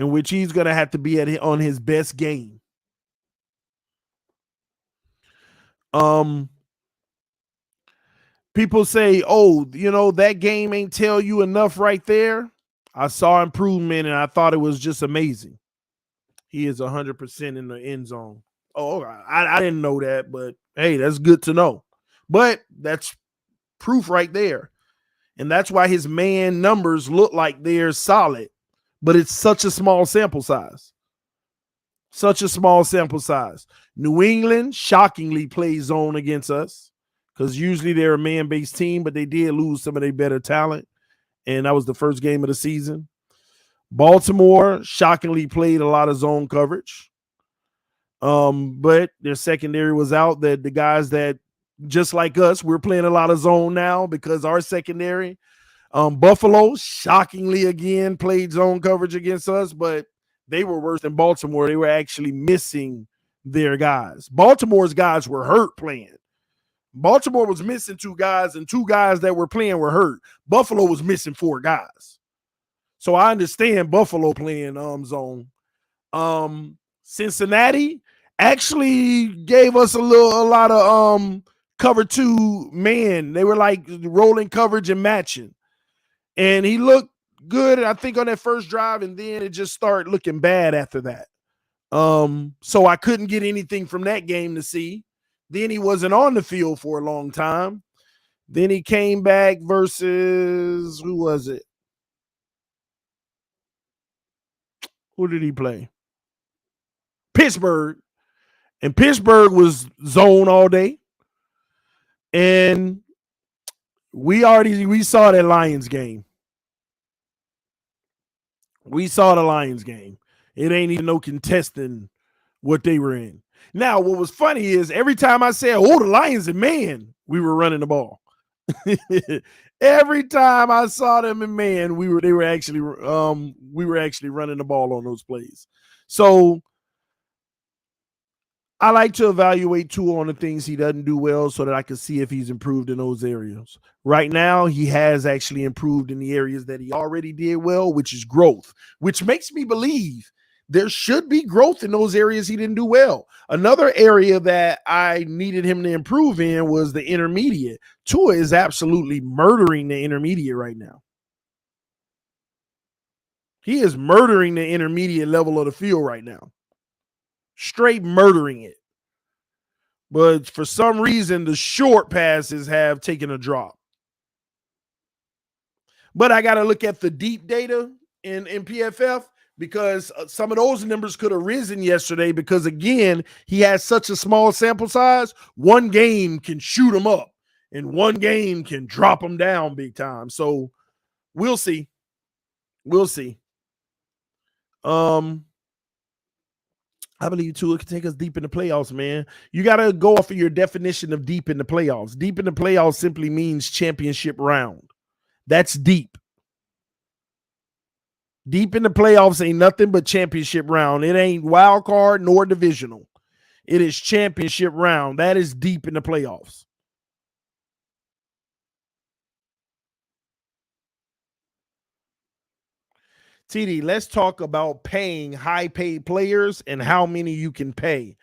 which he's going to have to be on his best game. People say, oh, that game ain't tell you enough right there. I saw improvement, and I thought it was just amazing. He is 100% in the end zone. Oh, I didn't know that, but hey, that's good to know. But that's proof right there. And that's why his man numbers look like they're solid. But it's such a small sample size. New England shockingly plays zone against us because usually they're a man-based team, but they did lose some of their better talent, and that was the first game of the season. Baltimore shockingly played a lot of zone coverage, but their secondary was out. That the guys that, just like us, we're playing a lot of zone now because our secondary. Buffalo shockingly again played zone coverage against us, but they were worse than Baltimore. They were actually missing their guys. Baltimore's guys were hurt playing. Baltimore was missing 2 guys, and 2 guys that were playing were hurt. Buffalo was missing 4 guys. So I understand Buffalo playing zone. Cincinnati actually gave us a lot of cover 2 man. They were like rolling coverage and matching. And he looked good, I think, on that first drive, and then it just started looking bad after that. So I couldn't get anything from that game to see. Then he wasn't on the field for a long time. Then he came back versus, who was it? Who did he play? Pittsburgh. And Pittsburgh was zone all day. And we saw that Lions game. It ain't even no contesting what they were in. Now, what was funny is every time I said, oh, the Lions are man, we were running the ball. Every time I saw them in man, we were actually running the ball on those plays. So I like to evaluate Tua on the things he doesn't do well so that I can see if he's improved in those areas. Right now, he has actually improved in the areas that he already did well, which is growth, which makes me believe there should be growth in those areas he didn't do well. Another area that I needed him to improve in was the intermediate. Tua is absolutely murdering the intermediate right now. He is murdering the intermediate level of the field right now. Straight murdering it. But for some reason, the short passes have taken a drop. But I got to look at the deep data in PFF because some of those numbers could have risen yesterday because, again, he has such a small sample size. One game can shoot him up, and one game can drop him down big time. So we'll see. I believe Tua can take us deep in the playoffs, man. You got to go off of your definition of deep in the playoffs. Deep in the playoffs simply means championship round. That's deep. Deep in the playoffs ain't nothing but championship round. It ain't wild card nor divisional. It is championship round. That is deep in the playoffs. TD, let's talk about paying high-paid players and how many you can pay.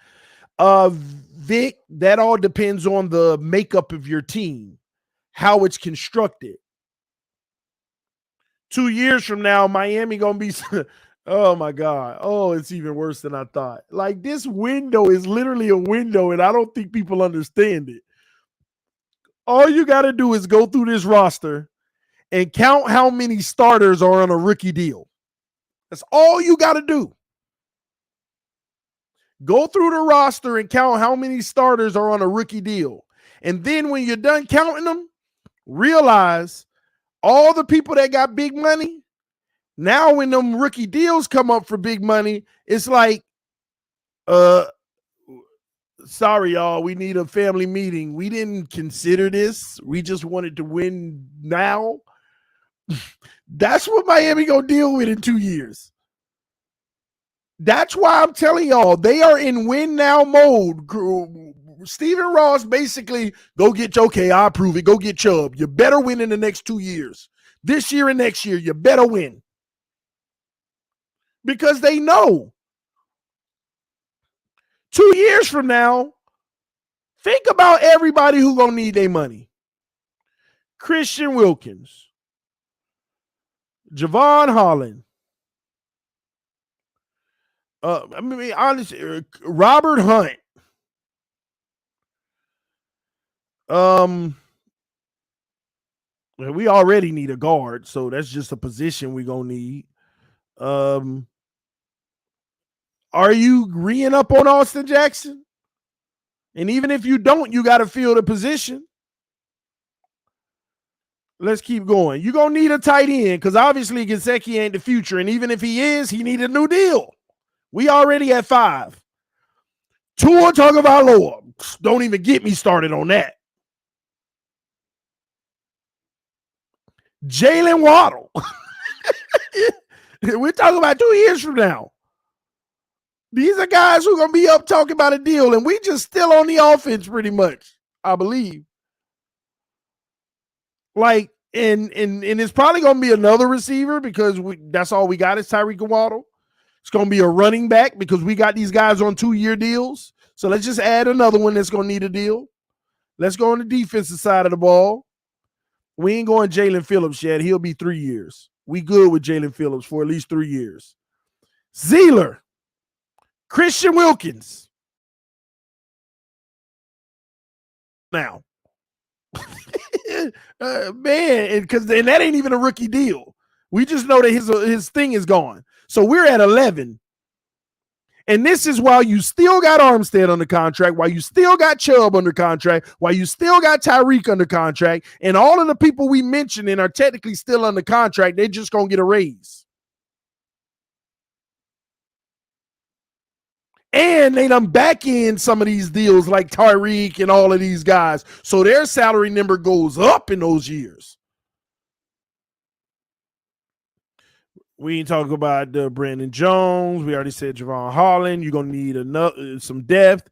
Vic, that all depends on the makeup of your team, how it's constructed. 2 years from now, Miami gonna be. Oh my God. Oh, it's even worse than I thought. Like this window is literally a window, and I don't think people understand it. All you got to do is go through this roster and count how many starters are on a rookie deal. That's all you got to do. Go through the roster and count how many starters are on a rookie deal. And then when you're done counting them, realize all the people that got big money, now when them rookie deals come up for big money, it's like, sorry, y'all, we need a family meeting. We didn't consider this. We just wanted to win now. That's what Miami gonna deal with in 2 years. That's why I'm telling y'all, they are in win now mode. Stephen Ross basically, go get, okay, I approve it. Go get Chubb. You better win in the next 2 years. This year and next year, you better win. Because they know 2 years from now, think about everybody who gonna need their money. Christian Wilkins, Javon Holland, I mean, honestly, Robert Hunt, we already need a guard, so that's just a position we're gonna need. Are you reeing up on Austin Jackson? And even if you don't, you got to fill the position. Let's keep going. You're going to need a tight end because obviously Gesicki ain't the future. And even if he is, he need a new deal. We already at 5. Tua Tagovailoa. Don't even get me started on that. Jalen Waddle. We're talking about 2 years from now. These are guys who are going to be up talking about a deal, and we just still on the offense pretty much, I believe. Like, and it's probably going to be another receiver because that's all we got is Tyreek Waddle. It's going to be a running back because we got these guys on 2-year deals. So let's just add another one that's going to need a deal. Let's go on the defensive side of the ball. We ain't going Jalen Phillips yet. He'll be 3 years. We good with Jalen Phillips for at least 3 years. Zeeler, Christian Wilkins. Now, man, and that ain't even a rookie deal. We just know that his thing is gone. So we're at 11. And this is while you still got Armstead under contract, while you still got Chubb under contract, while you still got Tyreek under contract, and all of the people we mentioned and are technically still under contract, they're just going to get a raise. And they done back in some of these deals like Tyreek and all of these guys. So their salary number goes up in those years. We ain't talking about Brandon Jones. We already said Javon Holland. You're going to need some depth.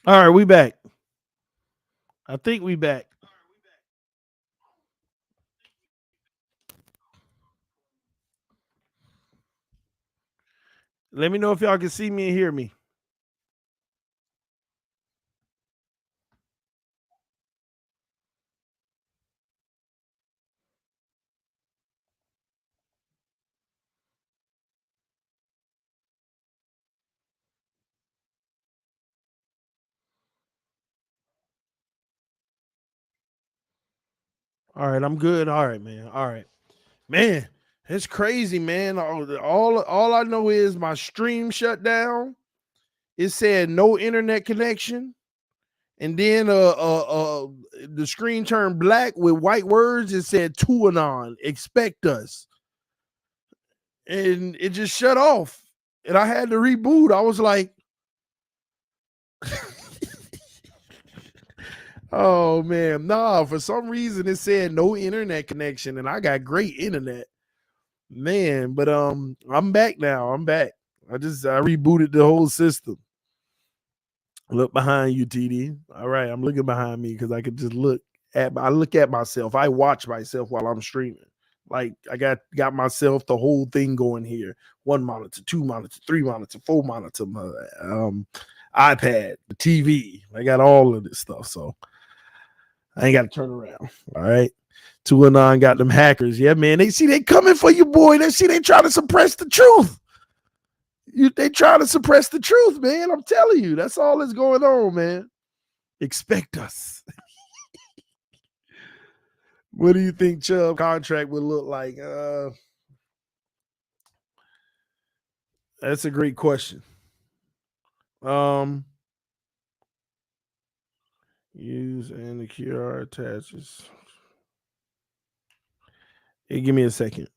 All right, we back. I think we back. Let me know if y'all can see me and hear me. All right, I'm good. All right, man. All right. Man, it's crazy, man. All I know is my stream shut down. It said no internet connection. And then the screen turned black with white words. It said Tuanon, expect us. And it just shut off. And I had to reboot. I was like, oh man, nah. For some reason it said no internet connection, and I got great internet. Man, but I'm back now. I'm back. I rebooted the whole system. Look behind you, TD. All right, I'm looking behind me because I could just I look at myself. I watch myself while I'm streaming. Like I got myself the whole thing going here. 1 monitor, 2 monitor, 3 monitor, 4 monitor, iPad, the TV. I got all of this stuff. So I ain't got to turn around. All right. 219 got them hackers. Yeah, man. They coming for you, boy. They trying to suppress the truth. They trying to suppress the truth, man. I'm telling you, that's all that's going on, man. Expect us. What do you think Chubb contract would look like? That's a great question. Use and the QR attaches. Hey, give me a second.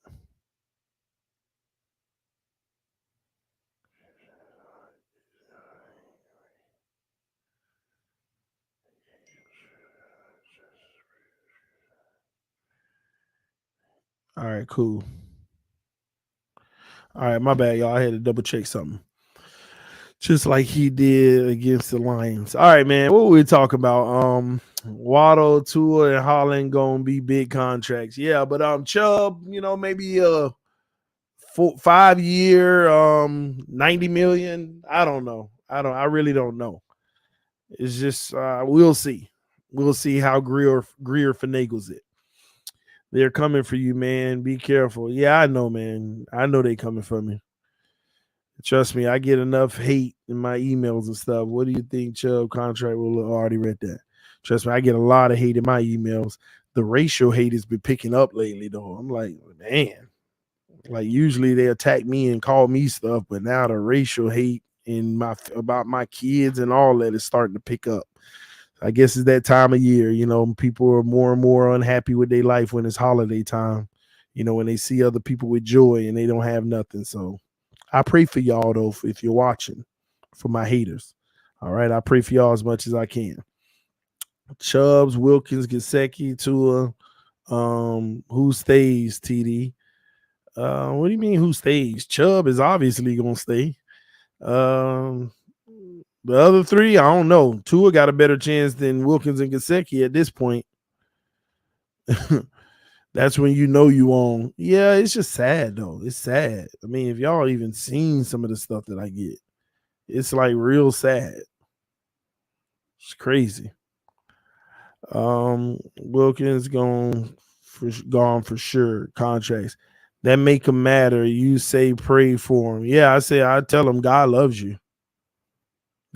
All right, cool. All right, my bad, y'all. I had to double check something. Just like he did against the Lions. All right, man. What were we talking about? Waddle, Tua, and Holland gonna be big contracts. Yeah, but Chubb, maybe 5 year, 90 million. I don't know. I really don't know. It's just we'll see. We'll see how Greer finagles it. They're coming for you, man. Be careful. Yeah, I know, man. I know they coming for me. Trust me, I get enough hate in my emails and stuff. What do you think Chubb contract will already read that? Trust me, I get a lot of hate in my emails. The racial hate has been picking up lately, though. I'm like, man, like usually they attack me and call me stuff, but now the racial hate about my kids and all that is starting to pick up. I guess it's that time of year, people are more and more unhappy with their life when it's holiday time, when they see other people with joy and they don't have nothing. So I pray for y'all, though, if you're watching, for my haters. All right. I pray for y'all as much as I can. Chubbs, Wilkins, Gesicki, Tua. Who stays, TD? What do you mean who stays? Chubb is obviously going to stay. The other three, I don't know. Tua got a better chance than Wilkins and Gesicki at this point. That's when you own. Yeah, it's just sad though. It's sad. I mean, if y'all even seen some of the stuff that I get, it's like real sad. It's crazy. Wilkins gone for sure. Contracts that make him matter. You say pray for him. Yeah, I tell him God loves you.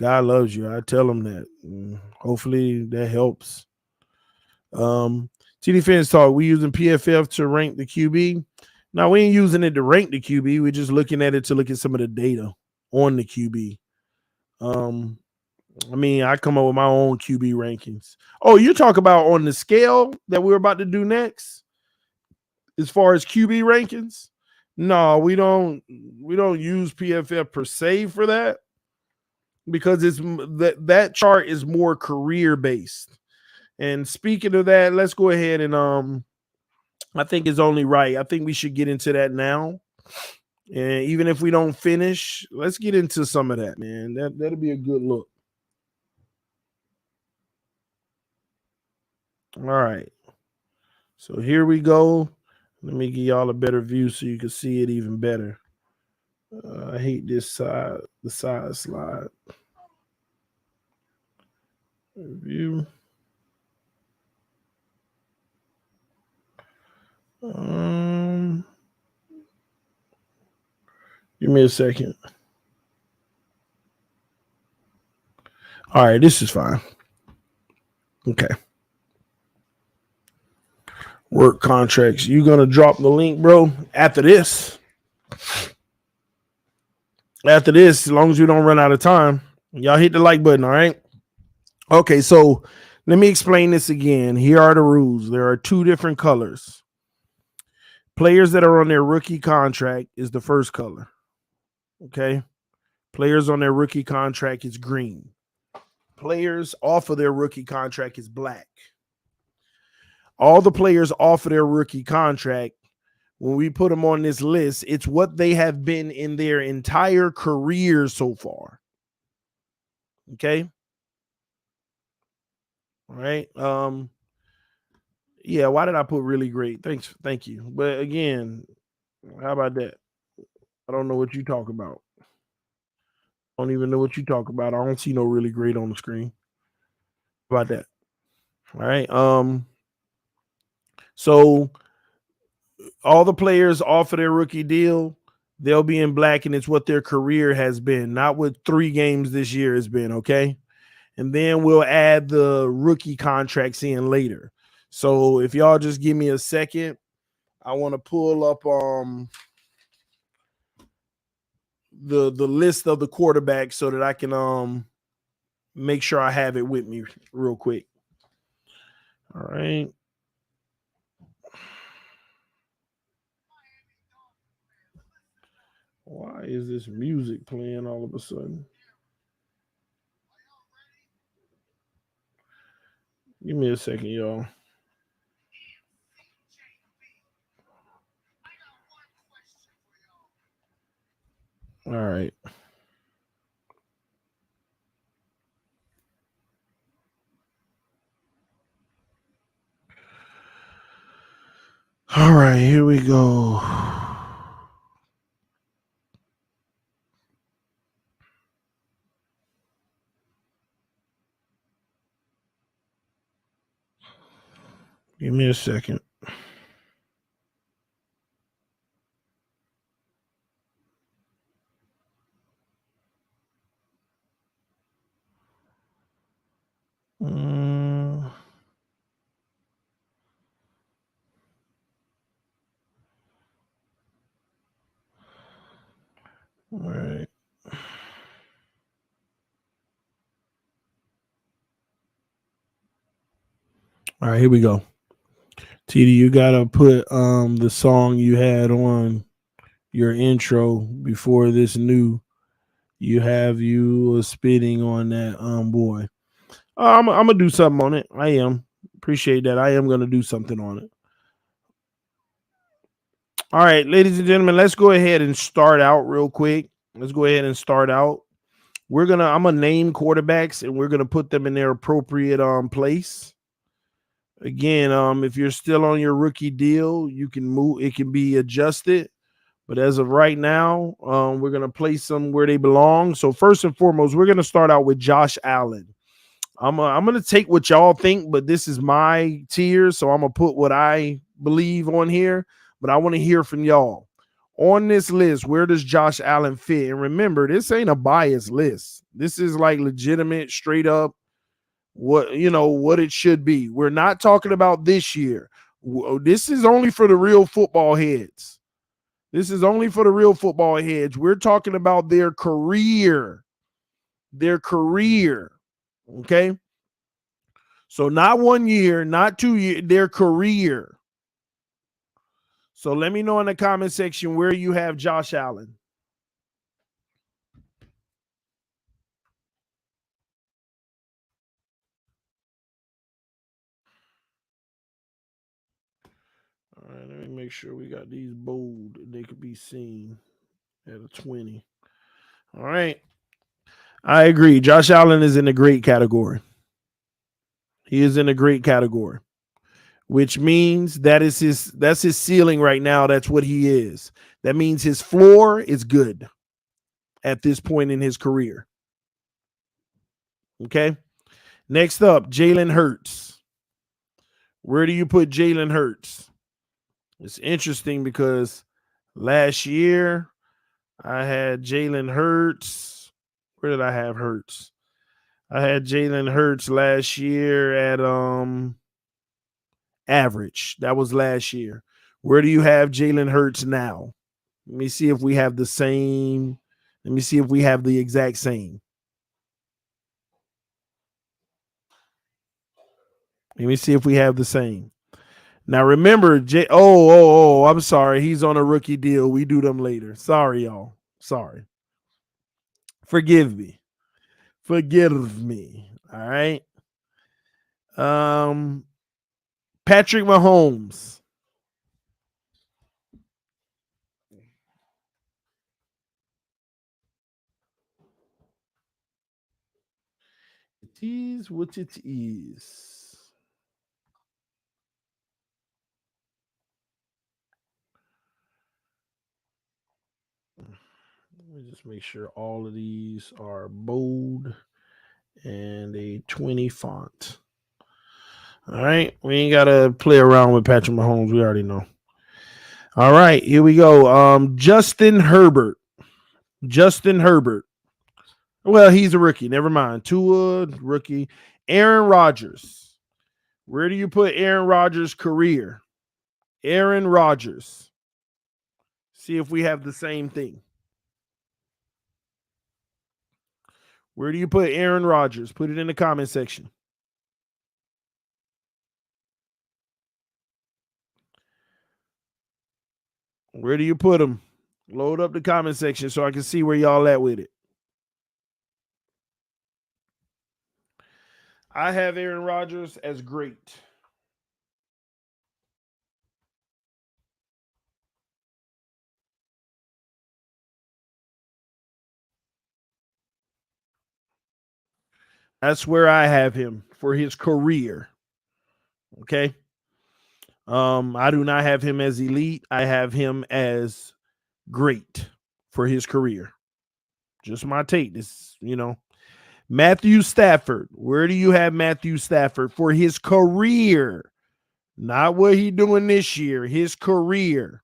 God loves you. I tell him that. Hopefully that helps. TD Fans Talk, we using PFF to rank the QB. Now, we ain't using it to rank the QB. We're just looking at it to look at some of the data on the QB. I come up with my own QB rankings. Oh, you talk about on the scale that we're about to do next, as far as QB rankings? No, we don't use PFF per se for that, because it's that chart is more career based. And speaking of that, let's go ahead and I think it's only right. I think we should get into that now. And even if we don't finish, let's get into some of that, man. That'll be a good look. All right. So here we go. Let me give y'all a better view so you can see it even better. I hate this side, the side slide. View. Give me a second. All right, this is fine. Okay. Work contracts. You gonna drop the link, bro? After this, as long as you don't run out of time, y'all hit the like button. All right. Okay, so let me explain this again. Here are the rules. There are two different colors. Players that are on their rookie contract is the first color. Okay. Players on their rookie contract is green. Players off of their rookie contract is black. All the players off of their rookie contract, when we put them on this list, it's what they have been in their entire career so far. Okay. All right. Yeah, why did I put really great? Thank you. But again, how about that? I don't know what you talk about. I don't even know what you talk about. I don't see no really great on the screen. How about that? All right. So all the players off of their rookie deal, they'll be in black, and it's what their career has been, not what 3 games this year has been. Okay. And then we'll add the rookie contracts in later. So if y'all just give me a second, I want to pull up the list of the quarterbacks so that I can make sure I have it with me real quick. All right. Why is this music playing all of a sudden? Give me a second, y'all. All right. All right, here we go. Give me a second. All right. All right, here we go. TD, you gotta put the song you had on your intro before this new. You spitting on that boy. I'm gonna do something on it. I am. Appreciate that. I am gonna do something on it. All right, ladies and gentlemen, let's go ahead and start out real quick. Let's go ahead and start out. I'm gonna name quarterbacks and we're gonna put them in their appropriate place. Again, if you're still on your rookie deal, you can move, it can be adjusted. But as of right now, we're gonna place them where they belong. So first and foremost, we're gonna start out with Josh Allen. I'm gonna take what y'all think, but this is my tier, so I'm gonna put what I believe on here. But I want to hear from y'all on this list. Where does Josh Allen fit? And remember, this ain't a biased list. This is like legitimate, straight up what it should be. We're not talking about this year. This is only for the real football heads. This is only for the real football heads. We're talking about their career. Their career. Okay. So not 1 year, not 2 years, their career. So let me know in the comment section where you have Josh Allen. All right, let me make sure we got these bold. They could be seen at a 20. All right. I agree. Josh Allen is in a great category. He is in a great category. which means that's his ceiling right now. That's what he is. That means his floor is good at this point in his career. Okay. Next up, Jalen Hurts. Where do you put Jalen Hurts? It's interesting because last year I had Jalen Hurts. Where did I have Hurts? I had Jalen Hurts last year at average. That was last year. Where do you have Jalen Hurts now? Let me see if we have the same. Let me see if we have the exact same. Let me see if we have the same. Now remember, I'm sorry. He's on a rookie deal. We do them later. Sorry, y'all. Sorry. Forgive me. Forgive me. All right. Patrick Mahomes. It is what it is. Let me just make sure all of these are bold and a 20 font. All right. We ain't got to play around with Patrick Mahomes. We already know. All right. Here we go. Justin Herbert. Justin Herbert. Well, he's a rookie. Never mind. Tua, rookie. Aaron Rodgers. Where do you put Aaron Rodgers' career? Aaron Rodgers. See if we have the same thing. Where do you put Aaron Rodgers? Put it in the comment section. Where do you put him? Load up the comment section so I can see where y'all at with it. I have Aaron Rodgers as great. That's where I have him for his career. Okay. I do not have him as elite. I have him as great for his career. Just my take. This, Matthew Stafford. Where do you have Matthew Stafford for his career? Not what he doing this year, his career.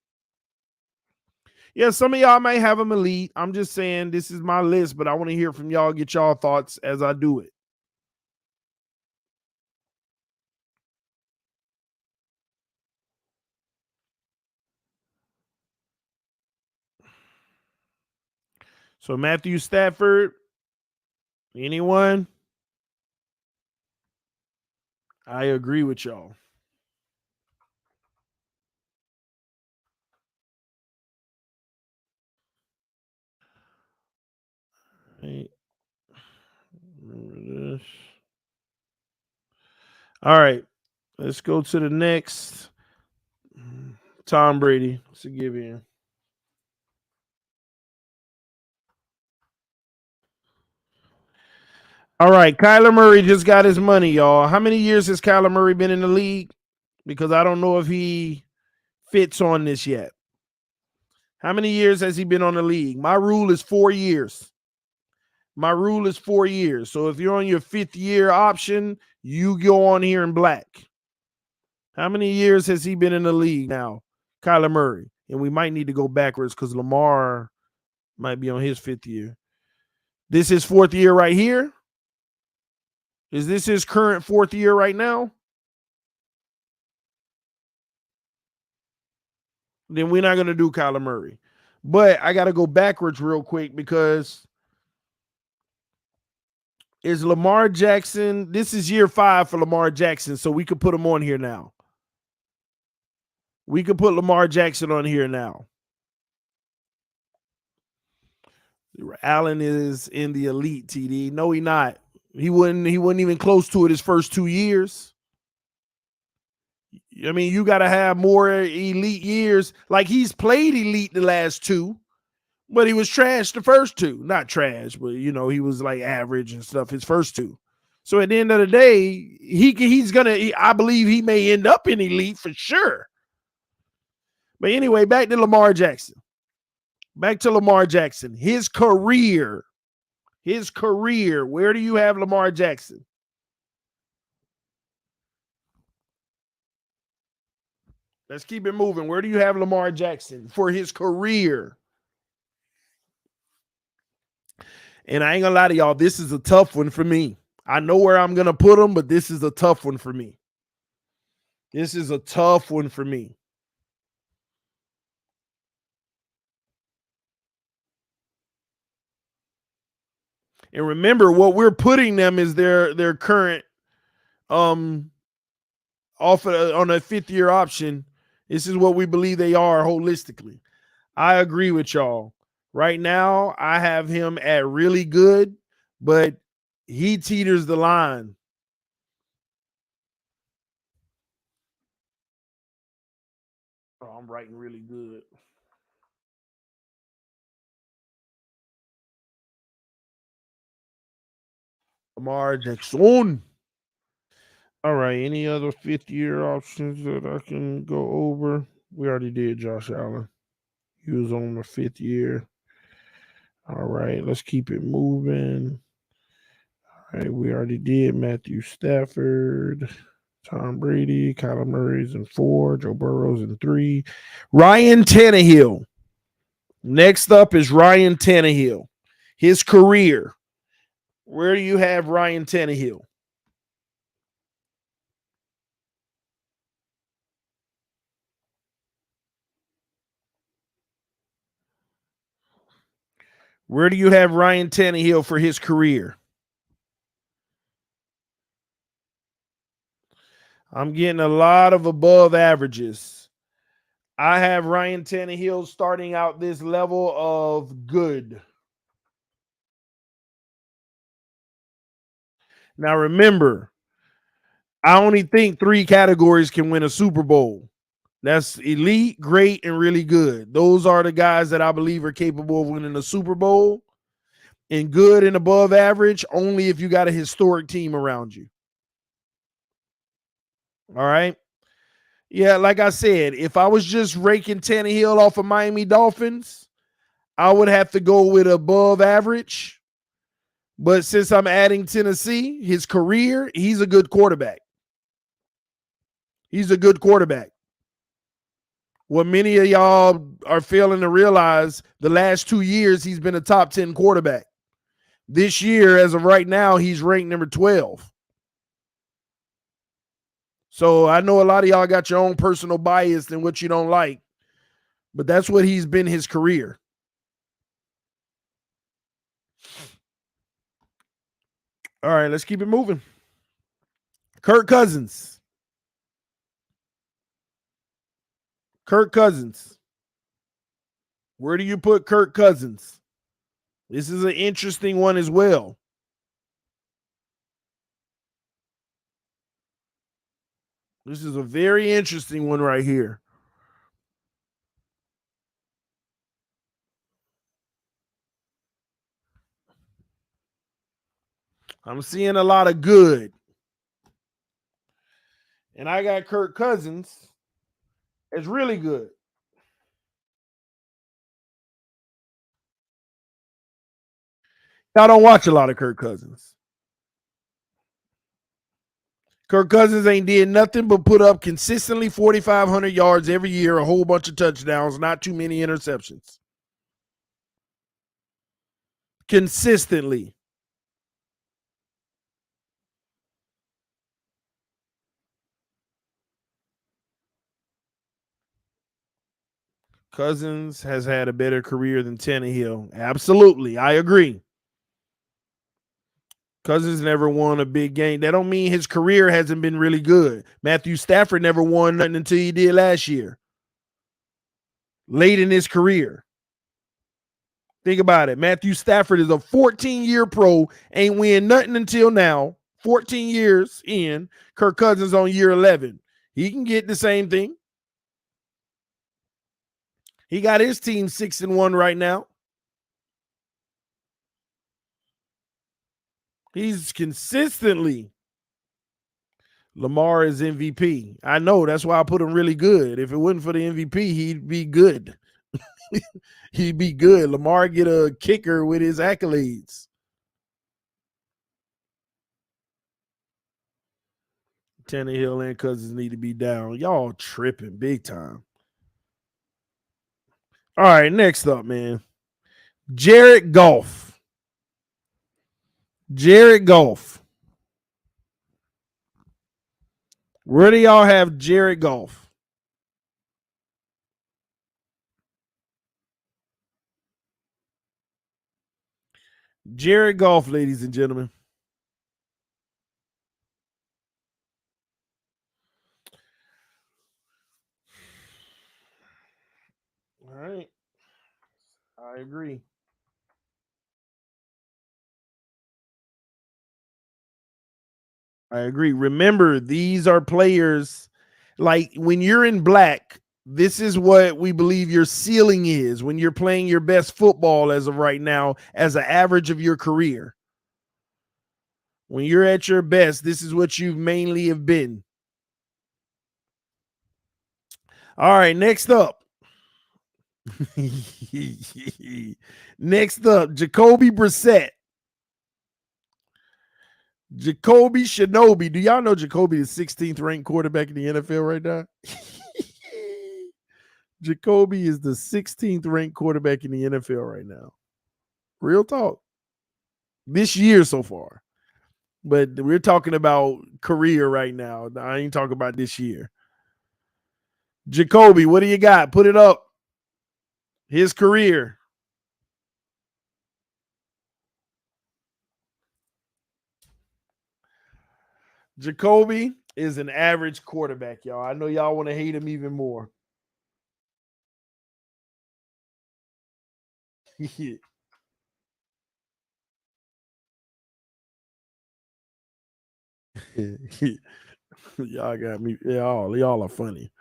Yeah, some of y'all might have him elite. I'm just saying this is my list, but I want to hear from y'all, get y'all thoughts as I do it. So Matthew Stafford, anyone? I agree with y'all. Hey, remember this. All right, let's go to the next. Tom Brady. Let's give in. All right, Kyler Murray just got his money, y'all. How many years has Kyler Murray been in the league? Because I don't know if he fits on this yet. How many years has he been on the league? My rule is 4 years. My rule is 4 years. So if you're on your 5th year option, you go on here in black. How many years has he been in the league now? Kyler Murray. And we might need to go backwards because Lamar might be on his 5th year. This is 4th year right here? Is this his current 4th year right now? Then we're not going to do Kyler Murray. But I got to go backwards real quick because is Lamar Jackson, this is year 5 for Lamar Jackson, so we could put him on here now. We could put Lamar Jackson on here now. Allen is in the elite, TD. No, he not. He wasn't even close to it his first 2 years. I mean, you got to have more elite years. Like he's played elite the last 2, but he was trash the first 2. Not trash, but he was like average and stuff his first 2. So at the end of the day, I believe he may end up in elite for sure. But anyway, back to Lamar Jackson. His career. Where do you have Lamar Jackson? Let's keep it moving. Where do you have Lamar Jackson for his career? And I ain't gonna lie to y'all, this is a tough one for me. I know where I'm gonna put him, but this is a tough one for me. And remember, what we're putting them is their current on a 5th-year option. This is what we believe they are holistically. I agree with y'all. Right now, I have him at really good, but he teeters the line. Oh, I'm writing really good. Lamar Jackson. All right. Any other 5th-year options that I can go over? We already did Josh Allen. He was on the 5th year. All right. Let's keep it moving. All right. We already did Matthew Stafford, Tom Brady, Kyler Murray's in 4, Joe Burrow's in 3. Ryan Tannehill. Next up is Ryan Tannehill. His career. Where do you have Ryan Tannehill? Where do you have Ryan Tannehill for his career? I'm getting a lot of above averages. I have Ryan Tannehill starting out this level of good. Now remember, I only think 3 categories can win a Super Bowl. That's elite, great, and really good. Those are the guys that I believe are capable of winning a Super Bowl. And good and above average only if you got a historic team around you. All right. Yeah, like I said, if I was just raking Tannehill off of Miami Dolphins, I would have to go with above average. But since I'm adding Tennessee, his career, he's a good quarterback. What many of y'all are failing to realize, the last 2 years, he's been a top 10 quarterback. This year, as of right now, he's ranked number 12. So I know a lot of y'all got your own personal bias and what you don't like, but that's what he's been his career. All right, let's keep it moving. Kirk Cousins. Where do you put Kirk Cousins? This is an interesting one as well. This is a very interesting one right here. I'm seeing a lot of good. And I got Kirk Cousins as really good. Y'all don't watch a lot of Kirk Cousins. Kirk Cousins ain't did nothing but put up consistently 4,500 yards every year, a whole bunch of touchdowns, not too many interceptions. Consistently. Cousins has had a better career than Tannehill. Absolutely. I agree. Cousins never won a big game. That don't mean his career hasn't been really good. Matthew Stafford never won nothing until he did last year. Late in his career. Think about it. Matthew Stafford is a 14-year pro, ain't win nothing until now. 14 years in. Kirk Cousins on year 11. He can get the same thing. He got his team 6-1 right now. He's consistently. Lamar is MVP. I know. That's why I put him really good. If it wasn't for the MVP, he'd be good. He'd be good. Lamar get a kicker with his accolades. Tannehill and Cousins need to be down. Y'all tripping big time. All right, next up, man. Jared Goff. Jared Goff. Where do y'all have Jared Goff? Jared Goff, ladies and gentlemen. All right. I agree. I agree. Remember, these are players like when you're in black, this is what we believe your ceiling is when you're playing your best football as of right now, as an average of your career. When you're at your best, this is what you mainly have been. All right, next up. Next up, Jacoby Brissett. Jacoby Shinobi. Do y'all know Jacoby is 16th ranked quarterback in the NFL right now? Jacoby is the 16th ranked quarterback in the NFL right now. Real talk. This year so far. But we're talking about career right now. I ain't talking about this year. Jacoby, what do you got? Put it up. His career. Jacoby is an average quarterback, y'all. I know y'all want to hate him even more. Y'all got me. Y'all are funny.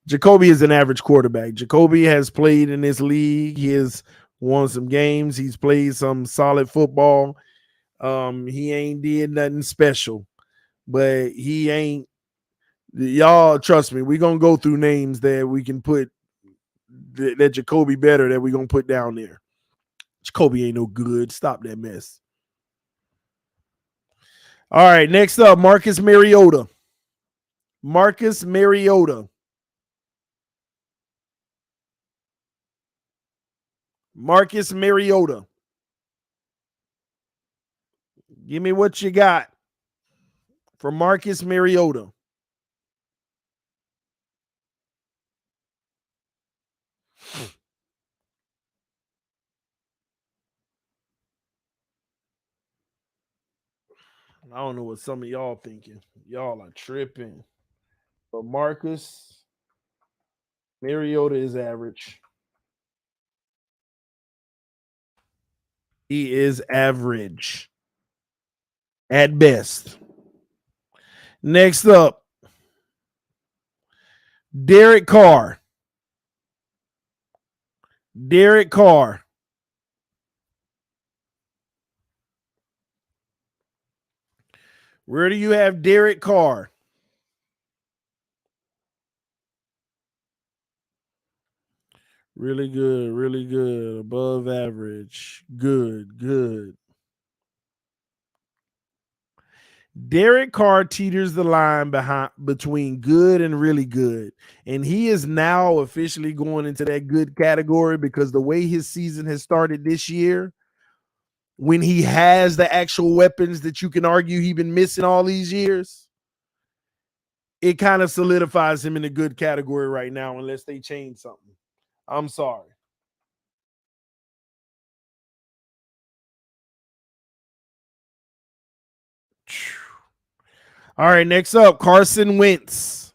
Jacoby is an average quarterback. Jacoby has played in this league. He has won some games. He's played some solid football. He ain't did nothing special, but he ain't. Y'all trust me. We're gonna go through names that we can put that Jacoby better that we're gonna put down there. Jacoby ain't no good. Stop that mess. All right, next up, Marcus Mariota. Marcus Mariota. Marcus Mariota. Give me what you got for Marcus Mariota. I don't know what some of y'all thinking. Y'all are tripping. But Marcus Mariota is average. He is average at best. Next up, Derek Carr. Derek Carr. Where do you have Derek Carr? Really good, really good. Above average. Good, good. Derek Carr teeters the line between good and really good. And he is now officially going into that good category because the way his season has started this year, when he has the actual weapons that you can argue he's been missing all these years, it kind of solidifies him in a good category right now, unless they change something. I'm sorry. All right, next up, Carson Wentz.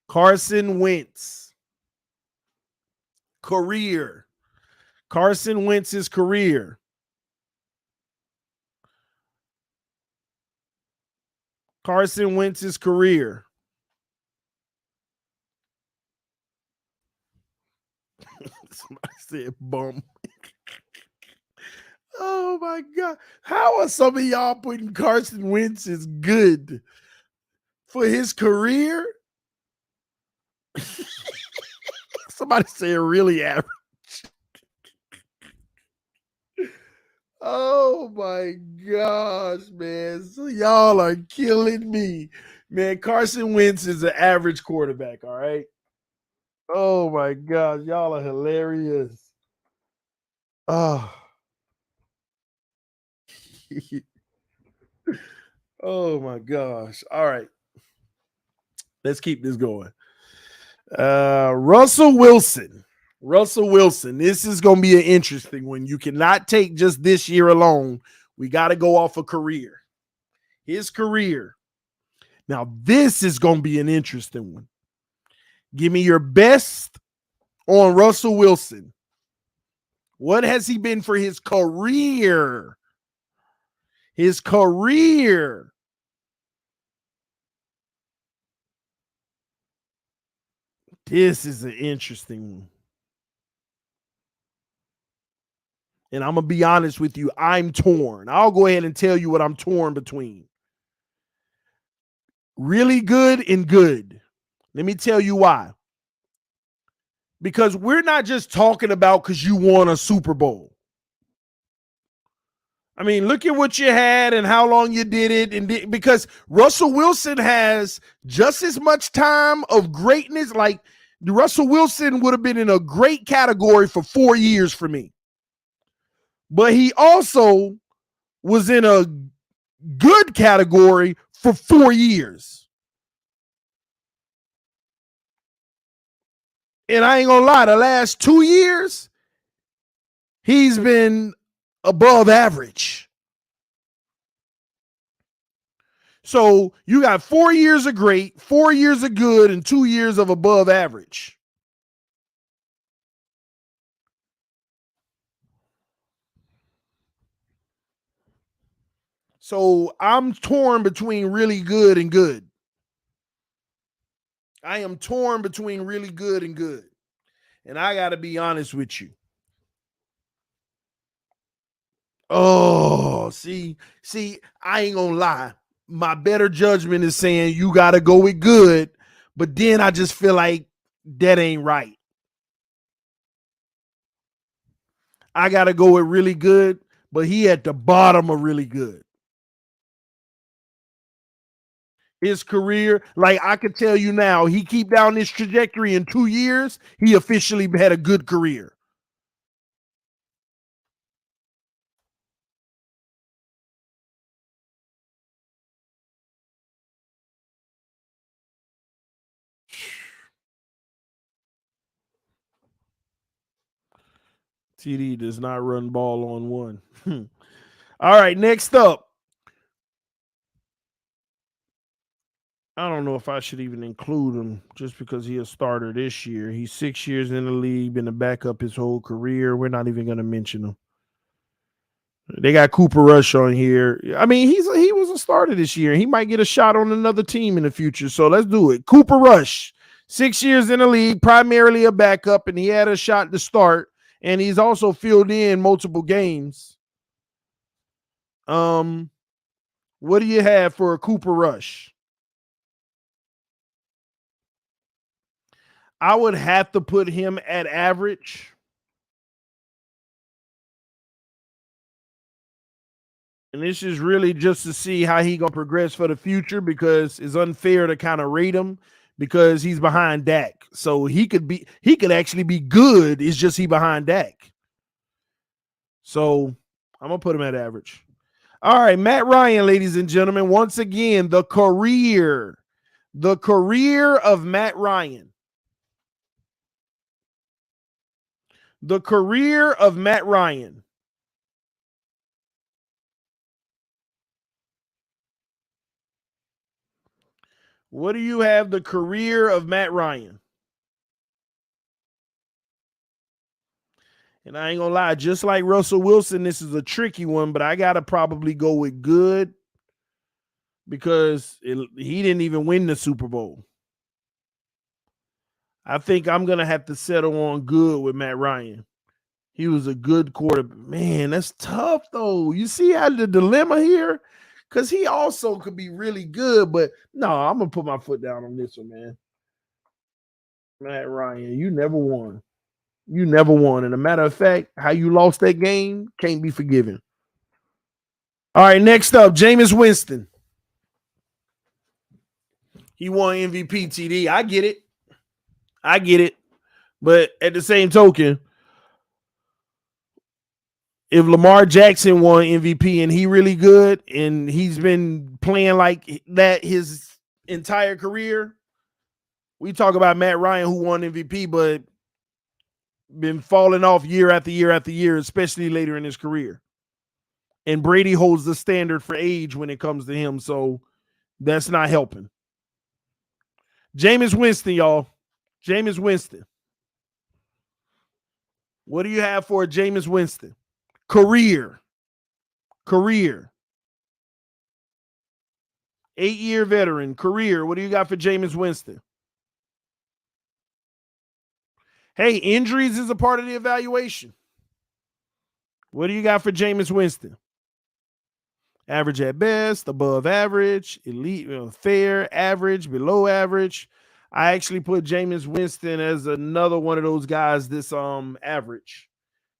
Carson Wentz. Career. Carson Wentz's career. Carson Wentz's career. Somebody said bum. Oh my God. How are some of y'all putting Carson Wentz as good for his career? Somebody say really average. Oh my gosh, man. So y'all are killing me. Man, Carson Wentz is an average quarterback, all right? Oh my gosh, y'all are hilarious. Oh. Oh my gosh. All right. Let's keep this going. Russell Wilson. Russell Wilson. This is going to be an interesting one. You cannot take just this year alone. We got to go off a career. His career. Now, this is going to be an interesting one. Give me your best on Russell Wilson. What has he been for his career? His career. This is an interesting one. And I'm going to be honest with you. I'm torn. I'll go ahead and tell you what I'm torn between. Really good and good. Let me tell you why. Because we're not just talking about because you won a Super Bowl. I mean, look at what you had and how long you did it. And because Russell Wilson has just as much time of greatness. Like Russell Wilson would have been in a great category for 4 years for me. But he also was in a good category for 4 years. And I ain't gonna lie, the last 2 years, he's been above average. So you got 4 years of great, 4 years of good, and 2 years of above average. So I'm torn between really good and good. I am torn between really good and good. And I got to be honest with you. Oh, see, I ain't gonna lie. My better judgment is saying you got to go with good, but then I just feel like that ain't right. I got to go with really good, but he at the bottom of really good. His career, like I could tell you now, he keep down this trajectory in 2 years, he officially had a good career. TD does not run ball on one. All right, next up. I don't know if I should even include him just because he a starter this year. He's 6 years in the league, been a backup his whole career. We're not even going to mention him. They got Cooper Rush on here. I mean, he was a starter this year. He might get a shot on another team in the future. So let's do it. Cooper Rush, 6 years in the league, primarily a backup, and he had a shot to start. And he's also filled in multiple games. What do you have for a Cooper Rush? I would have to put him at average. And this is really just to see how he gonna progress for the future because it's unfair to kind of rate him because he's behind Dak. So he could actually be good. It's just he behind Dak. So I'm gonna put him at average. All right, Matt Ryan, ladies and gentlemen. Once again, the career of Matt Ryan. The career of Matt Ryan. What do you have the career of Matt Ryan? And I ain't gonna lie, just like Russell Wilson, this is a tricky one, but I gotta probably go with good because he didn't even win the Super Bowl. I think I'm gonna have to settle on good with Matt Ryan. He was a good quarterback. Man, that's tough though. You see how the dilemma here? Because he also could be really good, but no, I'm gonna put my foot down on this one, man. Matt Ryan, you never won. You never won. And a matter of fact, how you lost that game can't be forgiven. All right, next up, Jameis Winston. He won MVP TD. I get it. I get it. But at the same token, if Lamar Jackson won MVP and he really good and he's been playing like that his entire career, we talk about Matt Ryan who won MVP but been falling off year after year after year, especially later in his career. And Brady holds the standard for age when it comes to him, so that's not helping. Jameis Winston, y'all. Jameis Winston. What do you have for Jameis Winston? Career. 8-year veteran. Career. What do you got for Jameis Winston? Hey, injuries is a part of the evaluation. What do you got for Jameis Winston? Average at best, above average, elite, fair, average, below average. I actually put Jameis Winston as another one of those guys this average.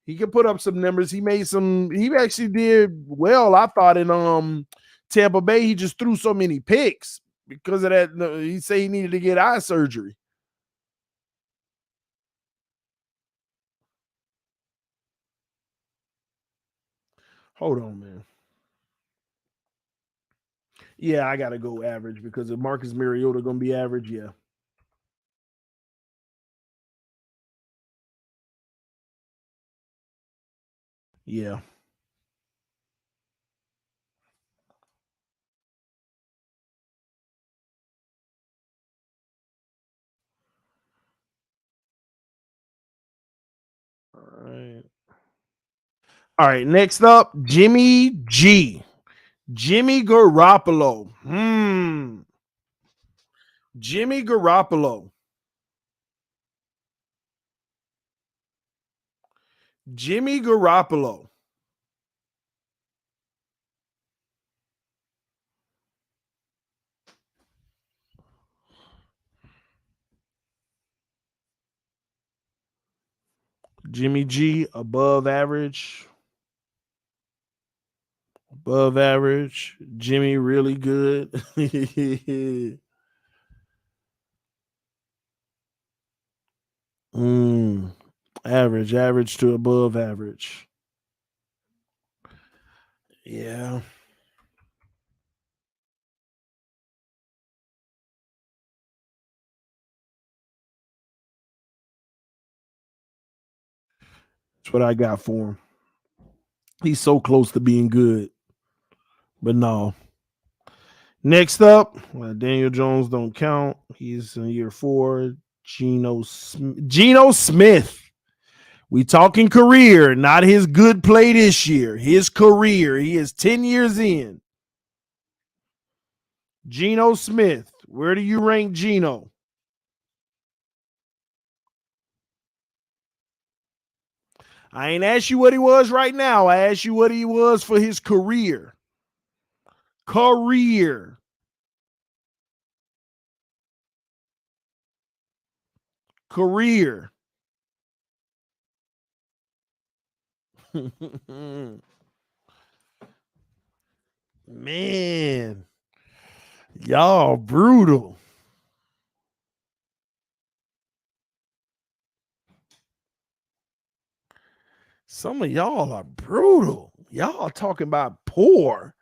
He could put up some numbers. He actually did well, I thought, in Tampa Bay. He just threw so many picks because of that. He said he needed to get eye surgery. Hold on, man. Yeah, I gotta go average because if Marcus Mariota gonna be average, yeah. Yeah. All right. All right. Next up, Jimmy G. Jimmy Garoppolo. Jimmy Garoppolo. Jimmy Garoppolo. Jimmy G above average. Above average. Jimmy really good. Average to above average. Yeah. That's what I got for him. He's so close to being good. But no. Next up, Daniel Jones don't count. He's in year 4. Geno Smith. We talking career, not his good play this year. His career. He is 10 years in. Geno Smith. Where do you rank Geno? I ain't asked you what he was right now. I asked you what he was for his career. Career. Career. Man, y'all brutal. Some of y'all are brutal. Y'all talking about poor.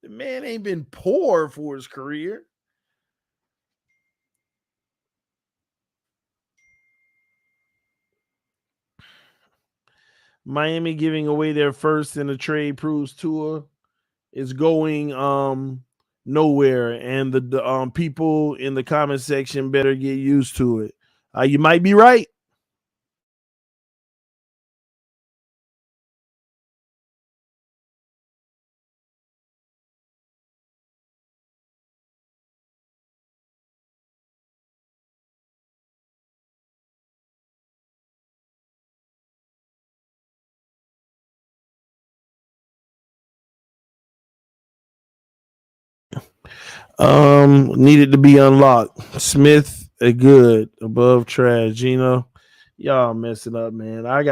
The man ain't been poor for his career. Miami giving away their first in a trade proves Tua is going nowhere, and the people in the comment section better get used to it. You might be right. Needed to be unlocked. Smith, a good above trash. Gino, y'all messing up, man. I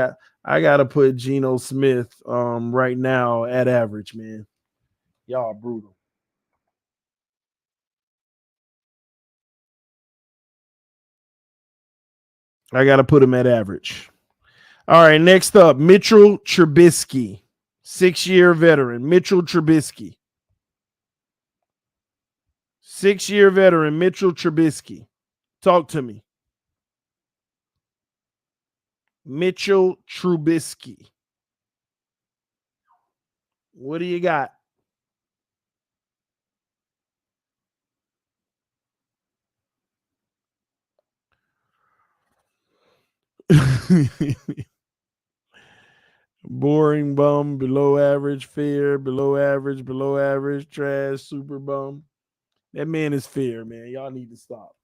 gotta put Geno Smith right now at average, man. Y'all brutal. I gotta put him at average. All right, next up, Mitchell Trubisky, 6-year veteran. Mitchell Trubisky, 6-year veteran. Mitchell Trubisky. Talk to me. Mitchell Trubisky. What do you got? Boring bum, below average, fair, below average, trash, super bum. That man is fair, man. Y'all need to stop.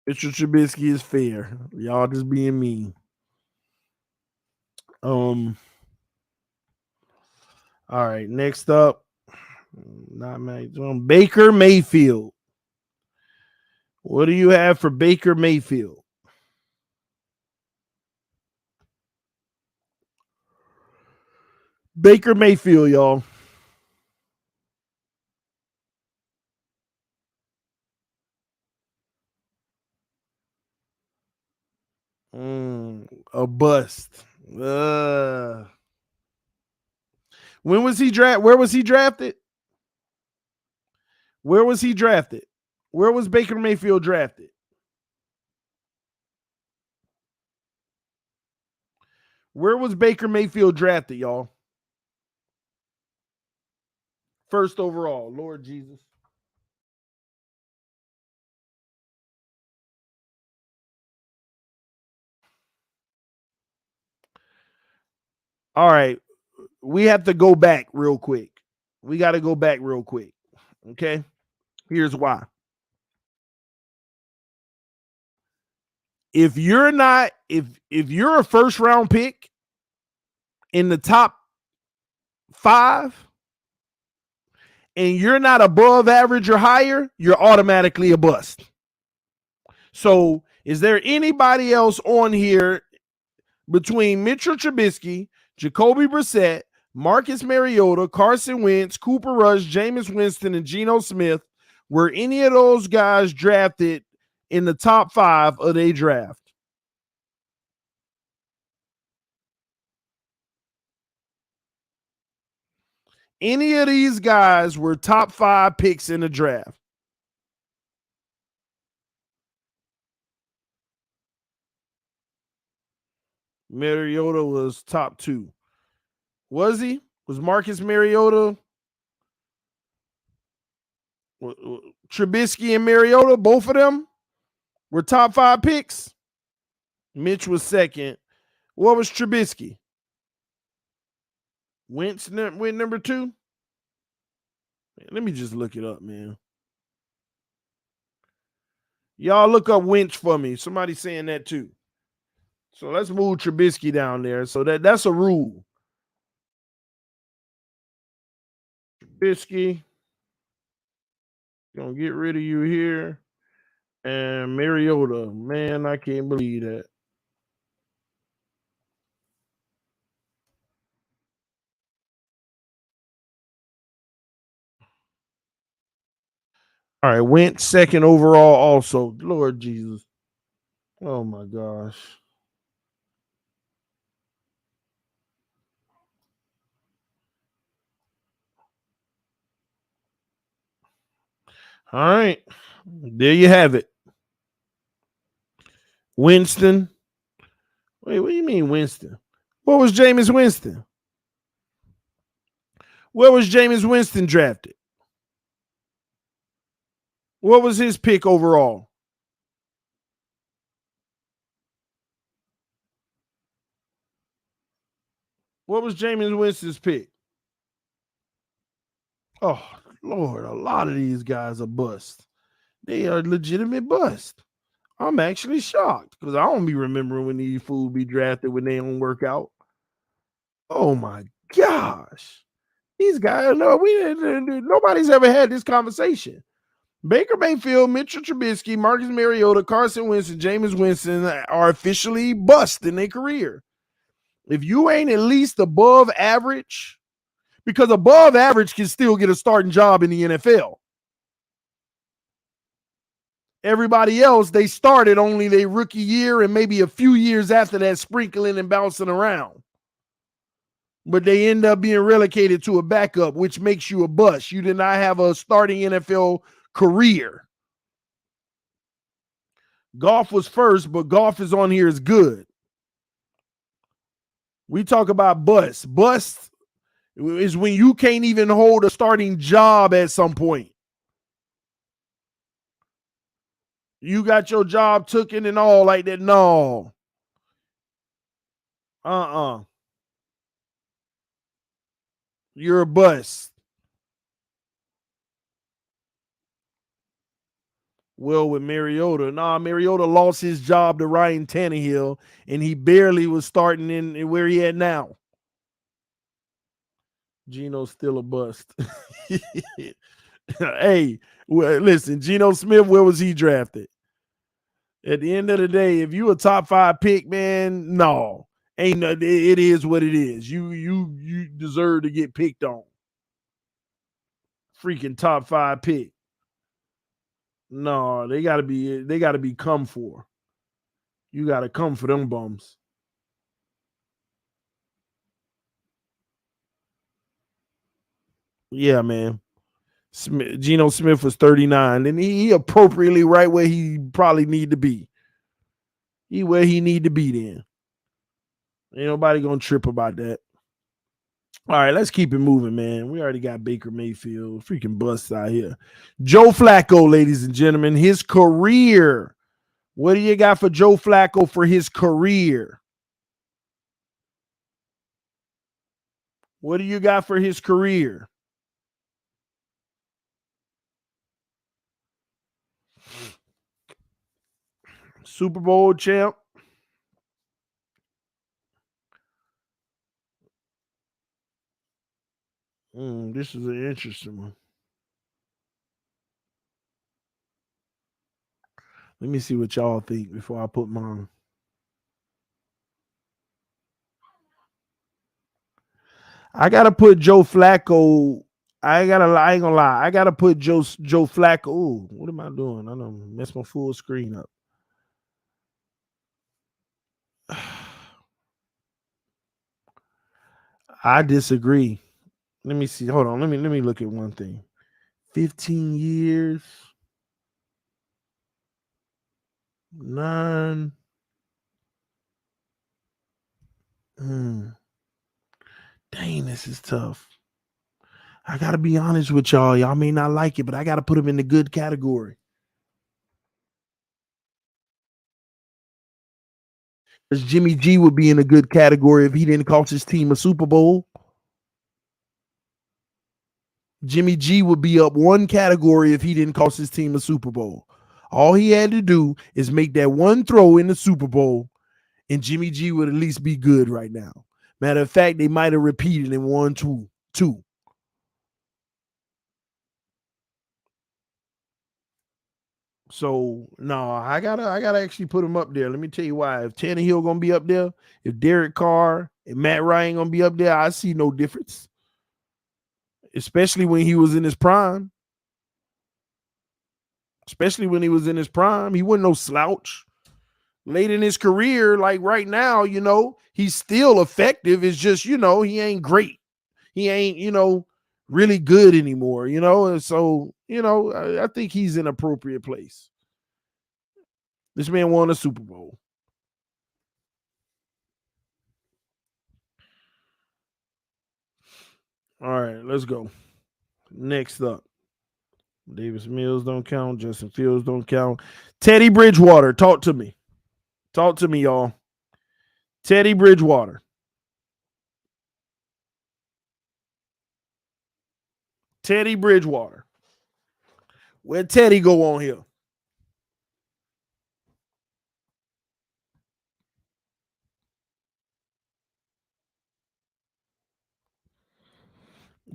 Mitchell Trubisky is fair. Y'all just being mean. Um. All right. Next up, not Mac Jones. Baker Mayfield. What do you have for Baker Mayfield? Baker Mayfield, y'all. A bust. When was he drafted? Where was he drafted? Where was he drafted? Where was Baker Mayfield drafted? Where was Baker Mayfield drafted, y'all? First overall, Lord Jesus. All right. We have to go back real quick. We got to go back real quick. Okay. Here's why. If you're not, if you're a first round pick in the top 5 and you're not above average or higher, you're automatically a bust. So, is there anybody else on here between Mitchell Trubisky, Jacoby Brissett, Marcus Mariota, Carson Wentz, Cooper Rush, Jameis Winston, and Geno Smith? Were any of those guys drafted in the top 5 of their draft? Any of these guys were top 5 picks in the draft? Mariota was top 2. Was he? Was Marcus Mariota, Trubisky, and Mariota, both of them were top 5 picks? Mitch was second. What was Trubisky? Wentz went number 2? Let me just look it up, man. Y'all look up Wentz for me. Somebody saying that too. So let's move Trubisky down there. So that's a rule. Trubisky, gonna get rid of you here. And Mariota, man, I can't believe that. All right, went second overall also. Lord Jesus. Oh my gosh. All right. There you have it. Winston. Wait, what do you mean Winston? What was Jameis Winston? Where was Jameis Winston drafted? What was his pick overall? What was Jameis Winston's pick? Oh, Lord, a lot of these guys are bust. They are legitimate bust. I'm actually shocked because I don't be remembering when these fools be drafted when they don't work out. Oh my gosh. These guys, no, nobody's ever had this conversation. Baker Mayfield, Mitchell Trubisky, Marcus Mariota, Carson Wentz, and Jameis Winston are officially bust in their career. If you ain't at least above average, because above average can still get a starting job in the NFL. Everybody else, they started only their rookie year and maybe a few years after that, sprinkling and bouncing around. But they end up being relegated to a backup, which makes you a bust. You did not have a starting NFL career. Goff was first, but Goff is on here as good. We talk about bust. Bust is when you can't even hold a starting job at some point. You got your job taken and all like that. No. You're a bust. Well, with Mariota, Mariota lost his job to Ryan Tannehill, and he barely was starting in where he at now. Geno's still a bust. Hey, well, listen, Geno Smith, where was he drafted? At the end of the day, if you a top 5 pick, man, no, ain't no, it is what it is. You deserve to get picked on. Freaking top 5 pick. No, they gotta be come for. You gotta come for them bums. Yeah, man. Geno Smith was 39, and he appropriately right where he probably need to be. He where he need to be then. Ain't nobody gonna trip about that. All right, let's keep it moving, man. We already got Baker Mayfield, freaking busts out here. Joe Flacco, ladies and gentlemen, his career. What do you got for Joe Flacco for his career? What do you got for his career? Super Bowl champ. This is an interesting one. Let me see what y'all think before I put mine. I gotta put Joe Flacco. I ain't gonna lie. I gotta put Joe Flacco. Ooh, what am I doing? I don't mess my full screen up. I disagree. Let me see. Hold on. Let me look at one thing. 15 years. 9. Dang, this is tough. I gotta be honest with y'all. Y'all may not like it, but I gotta put him in the good category. Because Jimmy G would be in a good category if he didn't cost his team a Super Bowl. Jimmy G would be up one category if he didn't cost his team a Super Bowl. All he had to do is make that one throw in the Super Bowl, and Jimmy G would at least be good right now. Matter of fact, they might have repeated in 1, 2, 2. So no, I gotta actually put him up there. Let me tell you why. If Tannehill gonna be up there, if Derek Carr and Matt Ryan gonna be up there, I see no difference. Especially when he was in his prime. Especially when he was in his prime. He wasn't no slouch. Late in his career, like right now, he's still effective. It's just, he ain't great. He ain't, really good anymore, And so, I think he's in an appropriate place. This man won a Super Bowl. All right, let's go. Next up. Davis Mills don't count. Justin Fields don't count. Teddy Bridgewater, talk to me. Talk to me, y'all. Teddy Bridgewater. Teddy Bridgewater. Where'd Teddy go on here?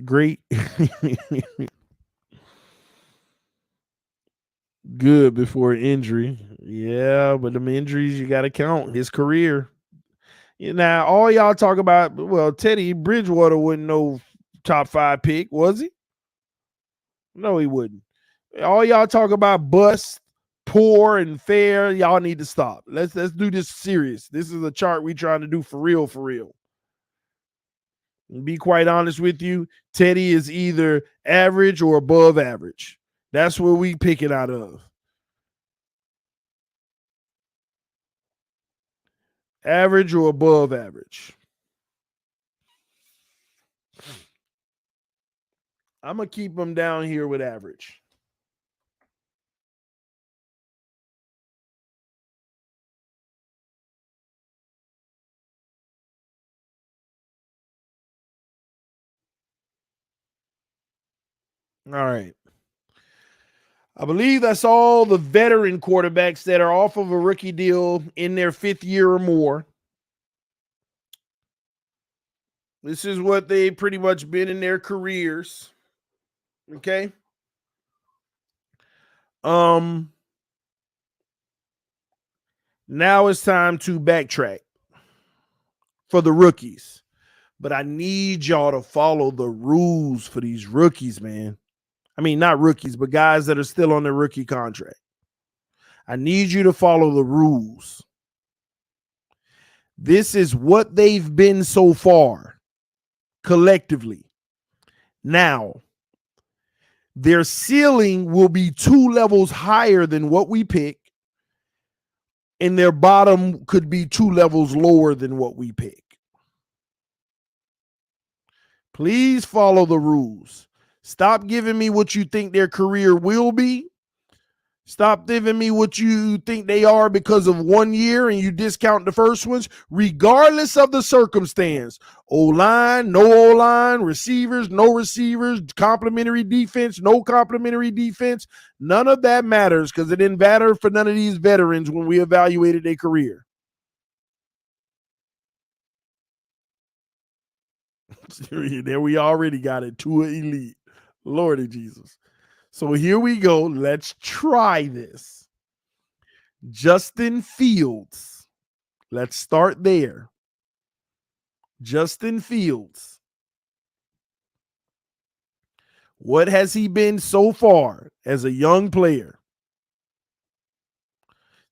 Great. Good before injury. Yeah, but them injuries you got to count. His career. Now, all y'all talk about, well, Teddy Bridgewater wasn't no top 5 pick, was he? No, he wouldn't. All y'all talk about bust, poor, and fair. Y'all need to stop. Let's do this serious. This is a chart we trying to do for real, for real. And be quite honest with you, Teddy is either average or above average. That's where we pick it out of. Average or above average. I'm going to keep him down here with average. All right. I believe that's all the veteran quarterbacks that are off of a rookie deal in their 5th year or more. This is what they pretty much been in their careers. Okay. Now it's time to backtrack for the rookies. But I need y'all to follow the rules for these rookies, man. I mean, not rookies, but guys that are still on their rookie contract. I need you to follow the rules. This is what they've been so far, collectively. Now, their ceiling will be 2 levels higher than what we pick, and their bottom could be 2 levels lower than what we pick. Please follow the rules. Stop giving me what you think their career will be. Stop giving me what you think they are because of 1 year and you discount the first ones, regardless of the circumstance. O-line, no O-line, receivers, no receivers, complimentary defense, no complimentary defense. None of that matters because it didn't matter for none of these veterans when we evaluated their career. There we already got it. Tua elite. Lordy Jesus. So here we go. Let's try this. Justin Fields. Let's start there. Justin Fields. What has he been so far as a young player?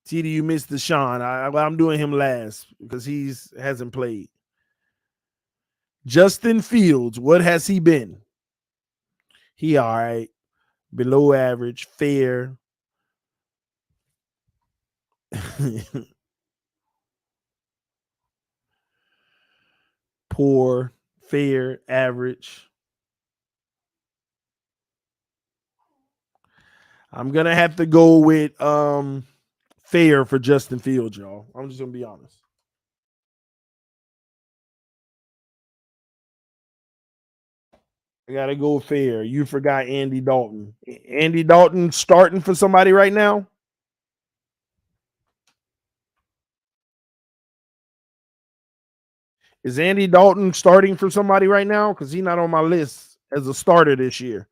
TD, you missed Deshaun. I'm doing him last because he hasn't played. Justin Fields, what has he been? He all right. Below average, fair. Poor, fair, average. I'm going to have to go with fair for Justin Fields, y'all. I'm just going to be honest. I got to go fair. You forgot Andy Dalton. Andy Dalton starting for somebody right now? Is Andy Dalton starting for somebody right now? Because he's not on my list as a starter this year.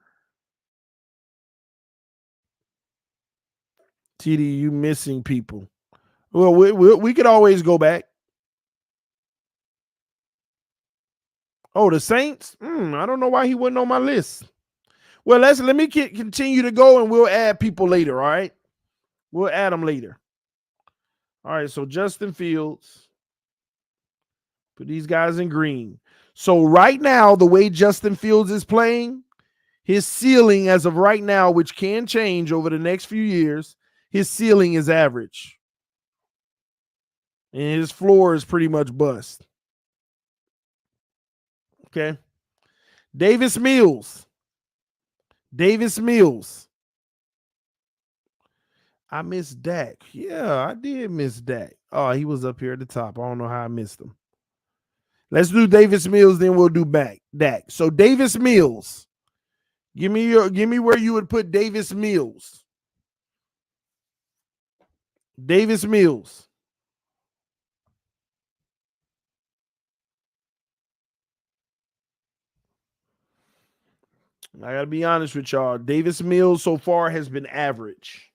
TD, you missing people. Well, we could always go back. Oh, the Saints? I don't know why he wasn't on my list. Well, let me continue to go, and we'll add people later, all right? We'll add them later. All right, so Justin Fields. Put these guys in green. So right now, the way Justin Fields is playing, his ceiling as of right now, which can change over the next few years, his ceiling is average. And his floor is pretty much bust. Okay. Davis Mills. I missed Dak. Yeah, I did miss Dak. Oh, he was up here at the top. I don't know how I missed him. Let's do Davis Mills, then we'll do Dak. So Davis Mills. Give me where you would put Davis Mills. Davis Mills. I got to be honest with y'all. Davis Mills so far has been average.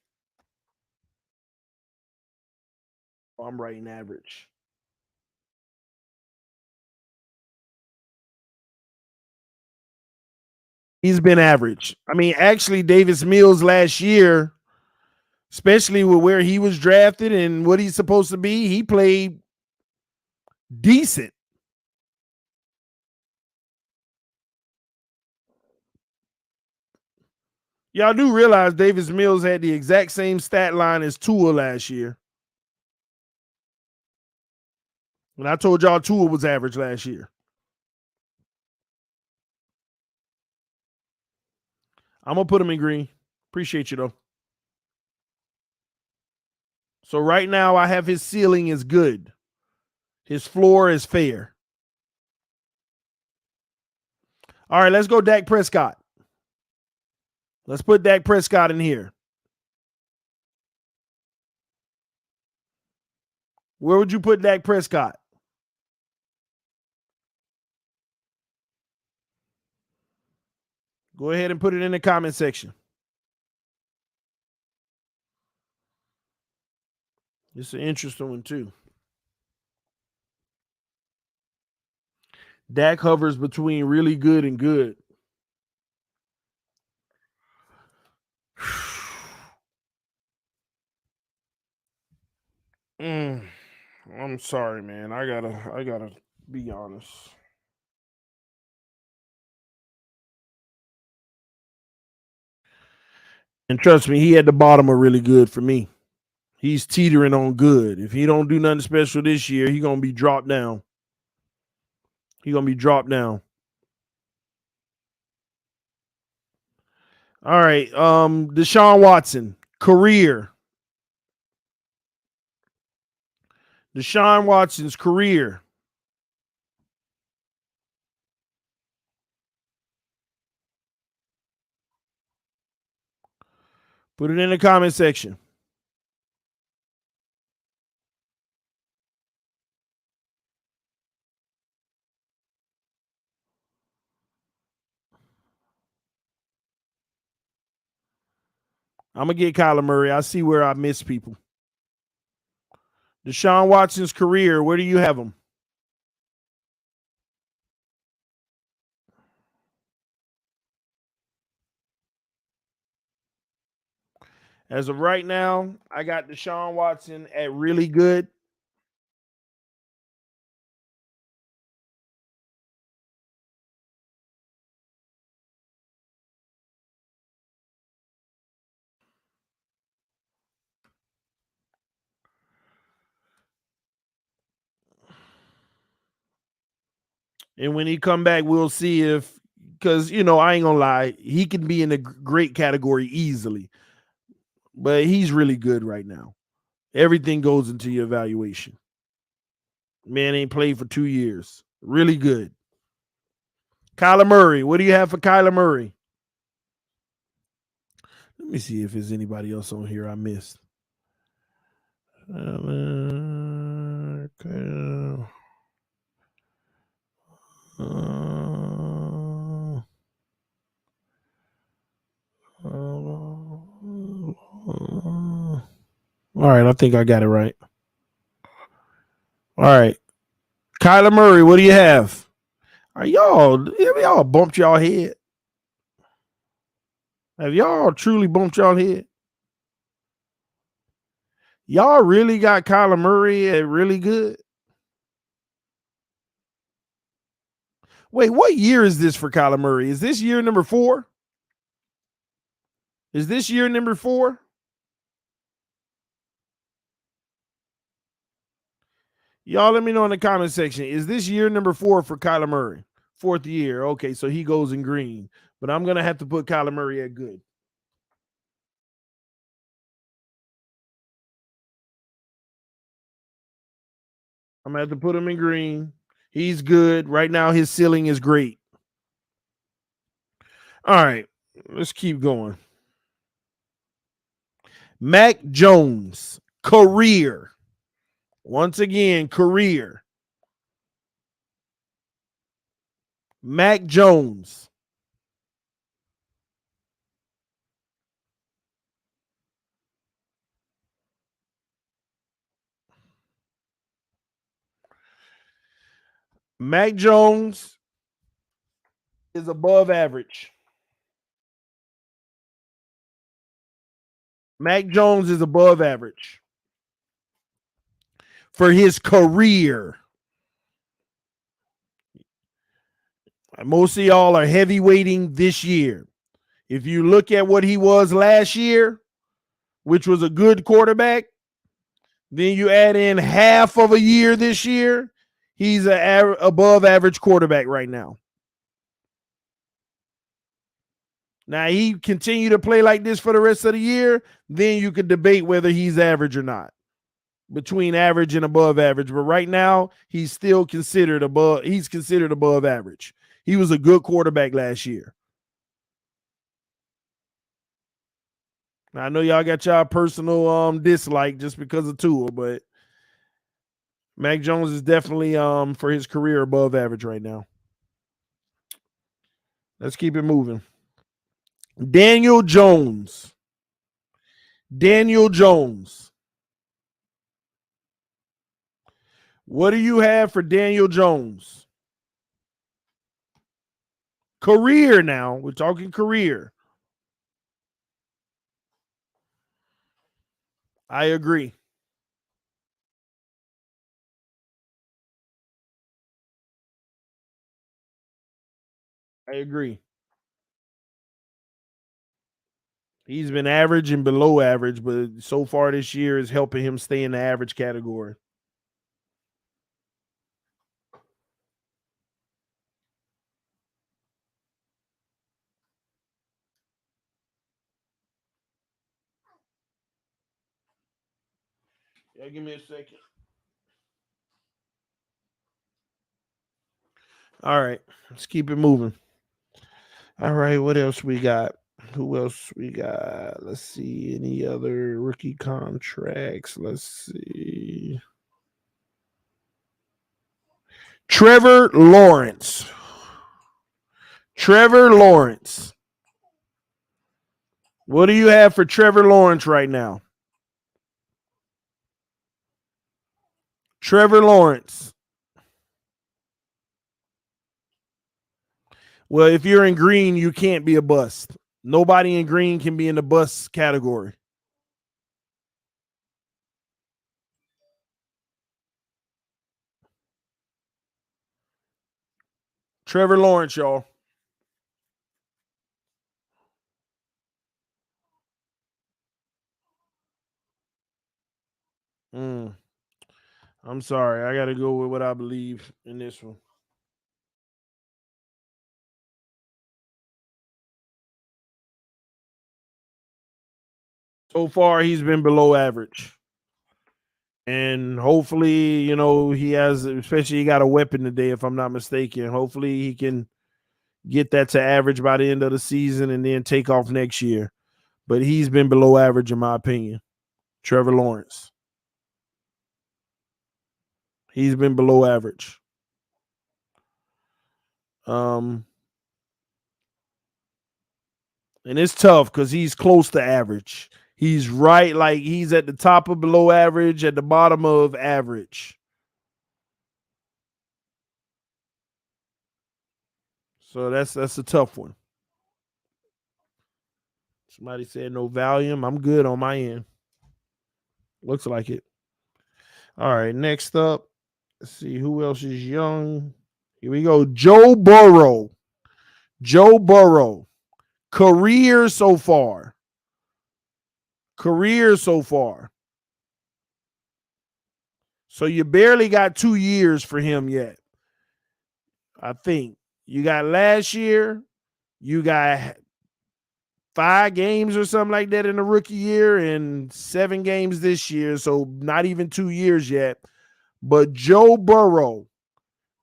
I'm writing average. He's been average. I mean, actually, Davis Mills last year, especially with where he was drafted and what he's supposed to be, he played decent. Y'all do realize Davis Mills had the exact same stat line as Tua last year. And I told y'all Tua was average last year. I'm going to put him in green. Appreciate you, though. So right now, I have his ceiling is good. His floor is fair. All right, let's go Dak Prescott. Let's put Dak Prescott in here. Where would you put Dak Prescott? Go ahead and put it in the comment section. It's an interesting one, too. Dak hovers between really good and good. I'm sorry, man. I gotta be honest. And trust me, he at the bottom of really good for me. He's teetering on good. If he don't do nothing special this year, he gonna be dropped down. He gonna be dropped down. All right. Deshaun Watson, career. Deshaun Watson's career. Put it in the comment section. I'm gonna get Kyler Murray. I see where I miss people. Deshaun Watson's career. Where do you have him? As of right now, I got Deshaun Watson at really good. And when he come back, we'll see if, because I ain't gonna lie, he can be in a great category easily, but he's really good right now. Everything goes into your evaluation. Man ain't played for 2 years. Really good. Kyler Murray. What do you have for Kyler Murray? Let me see if there's anybody else on here I missed. All right, I think I got it right. All right. Kyler Murray, what do you have? Are y'all bumped y'all head? Have y'all truly bumped y'all head? Y'all really got Kyler Murray at really good? Wait, what year is this for Kyler Murray? Is this year number 4? Is this year number 4? Y'all let me know in the comment section. Is this year number 4 for Kyler Murray? 4th year. Okay, so he goes in green. But I'm going to have to put Kyler Murray at good. I'm going to have to put him in green. He's good. Right now, his ceiling is great. All right, let's keep going. Mac Jones, career. Once again, career. Mac Jones. Mac Jones is above average. Mac Jones is above average for his career. Most of y'all are heavyweighting this year. If you look at what he was last year, which was a good quarterback, then you add in half of a year this year, he's an above average quarterback right now. Now, he continue to play like this for the rest of the year, then you could debate whether he's average or not, between average and above average. But right now, he's still considered above. He's considered above average. He was a good quarterback last year. Now, I know y'all got y'all personal dislike just because of Tua, but Mac Jones is definitely for his career above average right now. Let's keep it moving. Daniel Jones. Daniel Jones. What do you have for Daniel Jones? Career now. We're talking career. I agree. I agree. He's been average and below average, but so far this year is helping him stay in the average category. Yeah, give me a second. All right, let's keep it moving. All right, what else we got? Who else we got? Let's see. Any other rookie contracts? Let's see. Trevor Lawrence. Trevor Lawrence. What do you have for Trevor Lawrence right now? Trevor Lawrence. Well, if you're in green, you can't be a bust. Nobody in green can be in the bust category. Trevor Lawrence, y'all. I'm sorry. I got to go with what I believe in this one. So far, he's been below average. And hopefully, he has, especially he got a weapon today, if I'm not mistaken. Hopefully, he can get that to average by the end of the season and then take off next year. But he's been below average, in my opinion. Trevor Lawrence. He's been below average. And it's tough because he's close to average. He's right, like he's at the top of below average, at the bottom of average. So that's a tough one. Somebody said no volume. I'm good on my end. Looks like it. All right, next up, let's see who else is young. Here we go. Joe Burrow. Joe Burrow. Career so far. Career so far. So you barely got 2 years for him yet. I think. You got last year, you got 5 games or something like that in the rookie year and 7 games this year. So not even 2 years yet. But Joe Burrow,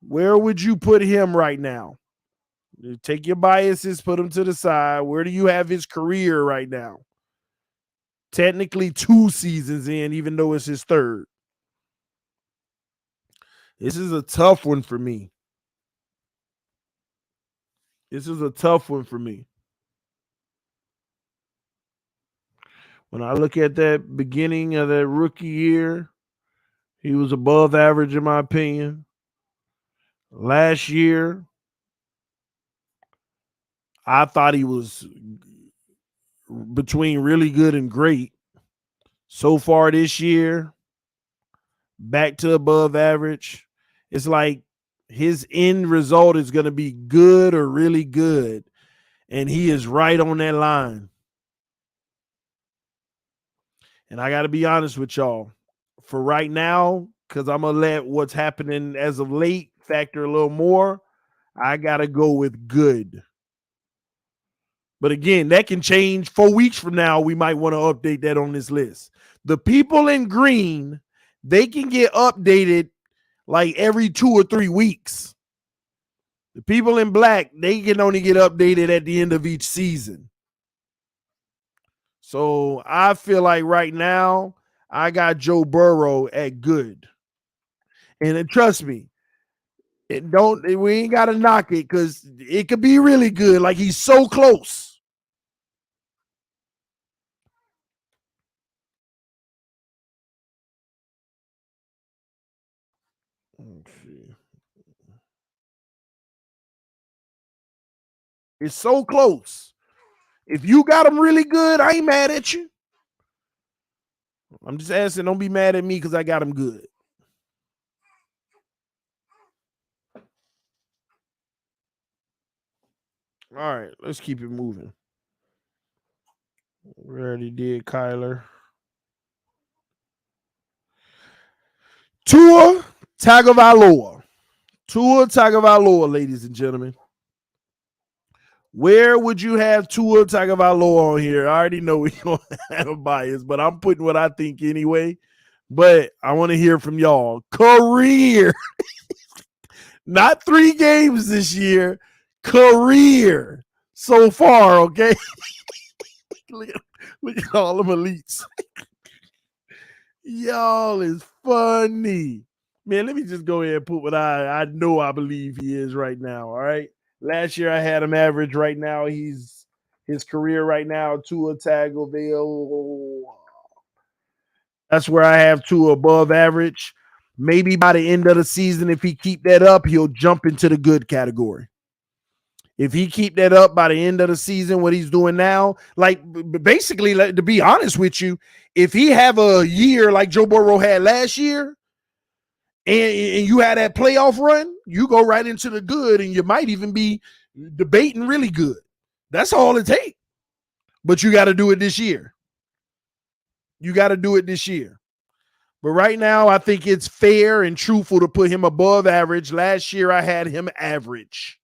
where would you put him right now? You take your biases, put him to the side. Where do you have his career right now? Technically 2 seasons in, even though it's his 3rd. This is a tough one for me. This is a tough one for me. When I look at that beginning of that rookie year, he was above average in my opinion. Last year, I thought he was between really good and great. So far this year, back to above average. It's like his end result is going to be good or really good. And he is right on that line. And I got to be honest with y'all. For right now, because I'm going to let what's happening as of late factor a little more, I got to go with good. But again, that can change 4 weeks from now. We might want to update that on this list. The people in green, they can get updated like every 2 or 3 weeks. The people in black, they can only get updated at the end of each season. So I feel like right now, I got Joe Burrow at good. And trust me, we ain't got to knock it because it could be really good. Like he's so close. Let's see. It's so close. If you got him really good, I ain't mad at you. I'm just asking, don't be mad at me because I got him good. All right, let's keep it moving. We already did Kyler. Tua Tagovailoa. Tua Tagovailoa, ladies and gentlemen. Where would you have Tua Tagovailoa on here? I already know we don't have a bias, but I'm putting what I think anyway. But I want to hear from y'all. Career. Not 3 games this year. Career. So far, okay? look at all them elites. Y'all is funny. Man, let me just go ahead and put what I know I believe he is right now, all right? Last year I had him average. Right now his career right now, Tua Tagovailoa. That's where I have Tua above average. Maybe by the end of the season, if he keep that up, he'll jump into the good category. If he keep that up by the end of the season, what he's doing now, like basically, to be honest with you, if he have a year like Joe Burrow had last year, and you had that playoff run, you go right into the good, and you might even be debating really good. That's all it takes. But you got to do it this year. You got to do it this year. But right now, I think it's fair and truthful to put him above average. Last year, I had him average.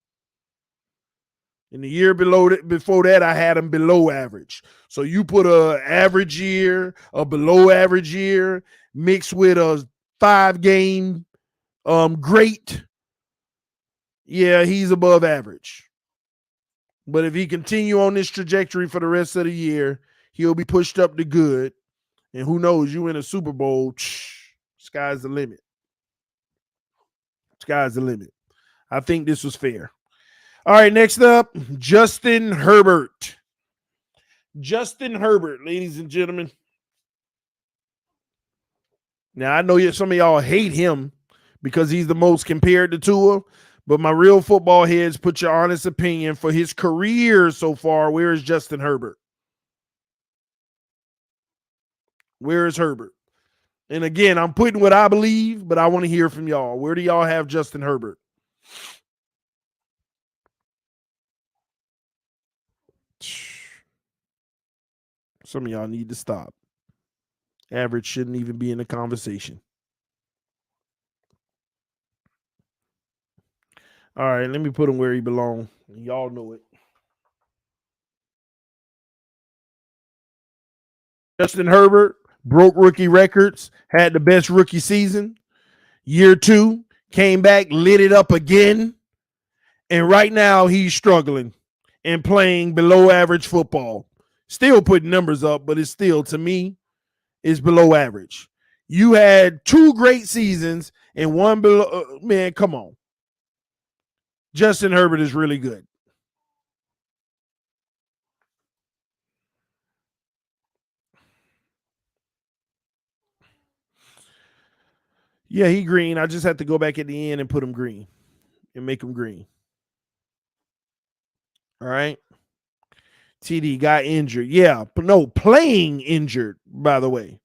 In the year before that, I had him below average. So you put a average year, a below average year, mixed with a 5-game great. Yeah, he's above average. But if he continue on this trajectory for the rest of the year, he'll be pushed up to good. And who knows, you in a Super Bowl, sky's the limit. Sky's the limit. I think this was fair. All right, next up, Justin Herbert. Justin Herbert, ladies and gentlemen. Now, I know some of y'all hate him because he's the most compared to Tua, but my real football heads, put your honest opinion for his career so far. Where is Justin Herbert? Where is Herbert? And again, I'm putting what I believe, but I want to hear from y'all. Where do y'all have Justin Herbert? Some of y'all need to stop. Average shouldn't even be in the conversation. All right, let me put him where he belongs. Y'all know it. Justin Herbert broke rookie records, had the best rookie season. Year 2, came back, lit it up again. And right now he's struggling and playing below average football. Still putting numbers up, but it's still, to me, is below average. You had 2 great seasons and one below. Man, come on. Justin Herbert is really good. Yeah, he green. I just have to go back at the end and put him green. and make them green. All right. TD got injured. Yeah, but no, playing injured, by the way.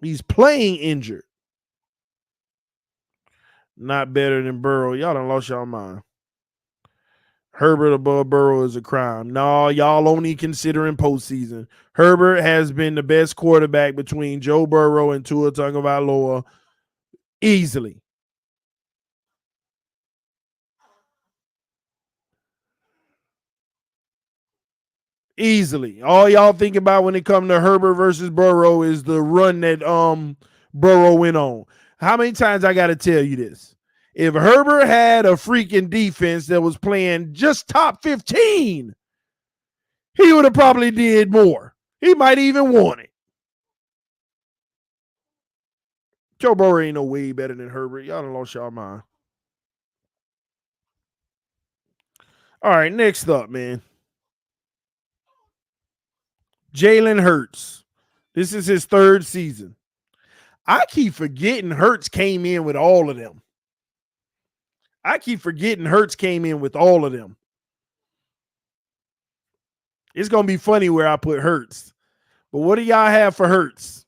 He's playing injured. Not better than Burrow. Y'all done lost y'all mind. Herbert above Burrow is a crime. No, y'all only considering postseason. Herbert has been the best quarterback between Joe Burrow and Tua Tagovailoa easily. Easily. All y'all think about when it comes to Herbert versus Burrow is the run that Burrow went on. How many times I got to tell you this? If Herbert had a freaking defense that was playing just top 15, he would have probably did more. He might even won it. Joe Burrow ain't no way better than Herbert. Y'all done lost y'all mind. All right, next up, man. Jalen Hurts. This is his third season. I keep forgetting Hurts came in with all of them. It's going to be funny where I put Hurts. But what do y'all have for Hurts?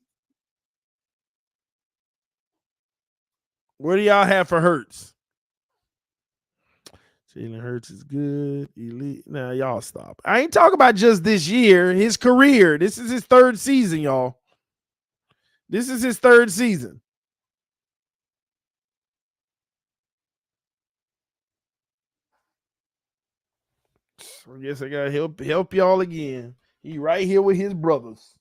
What do y'all have for Hurts? Jalen Hurts is good. Elite. Now, y'all stop. I ain't talking about just this year. His career. This is his third season, y'all. This is his third season. I guess I gotta help y'all again. He right here with his brothers.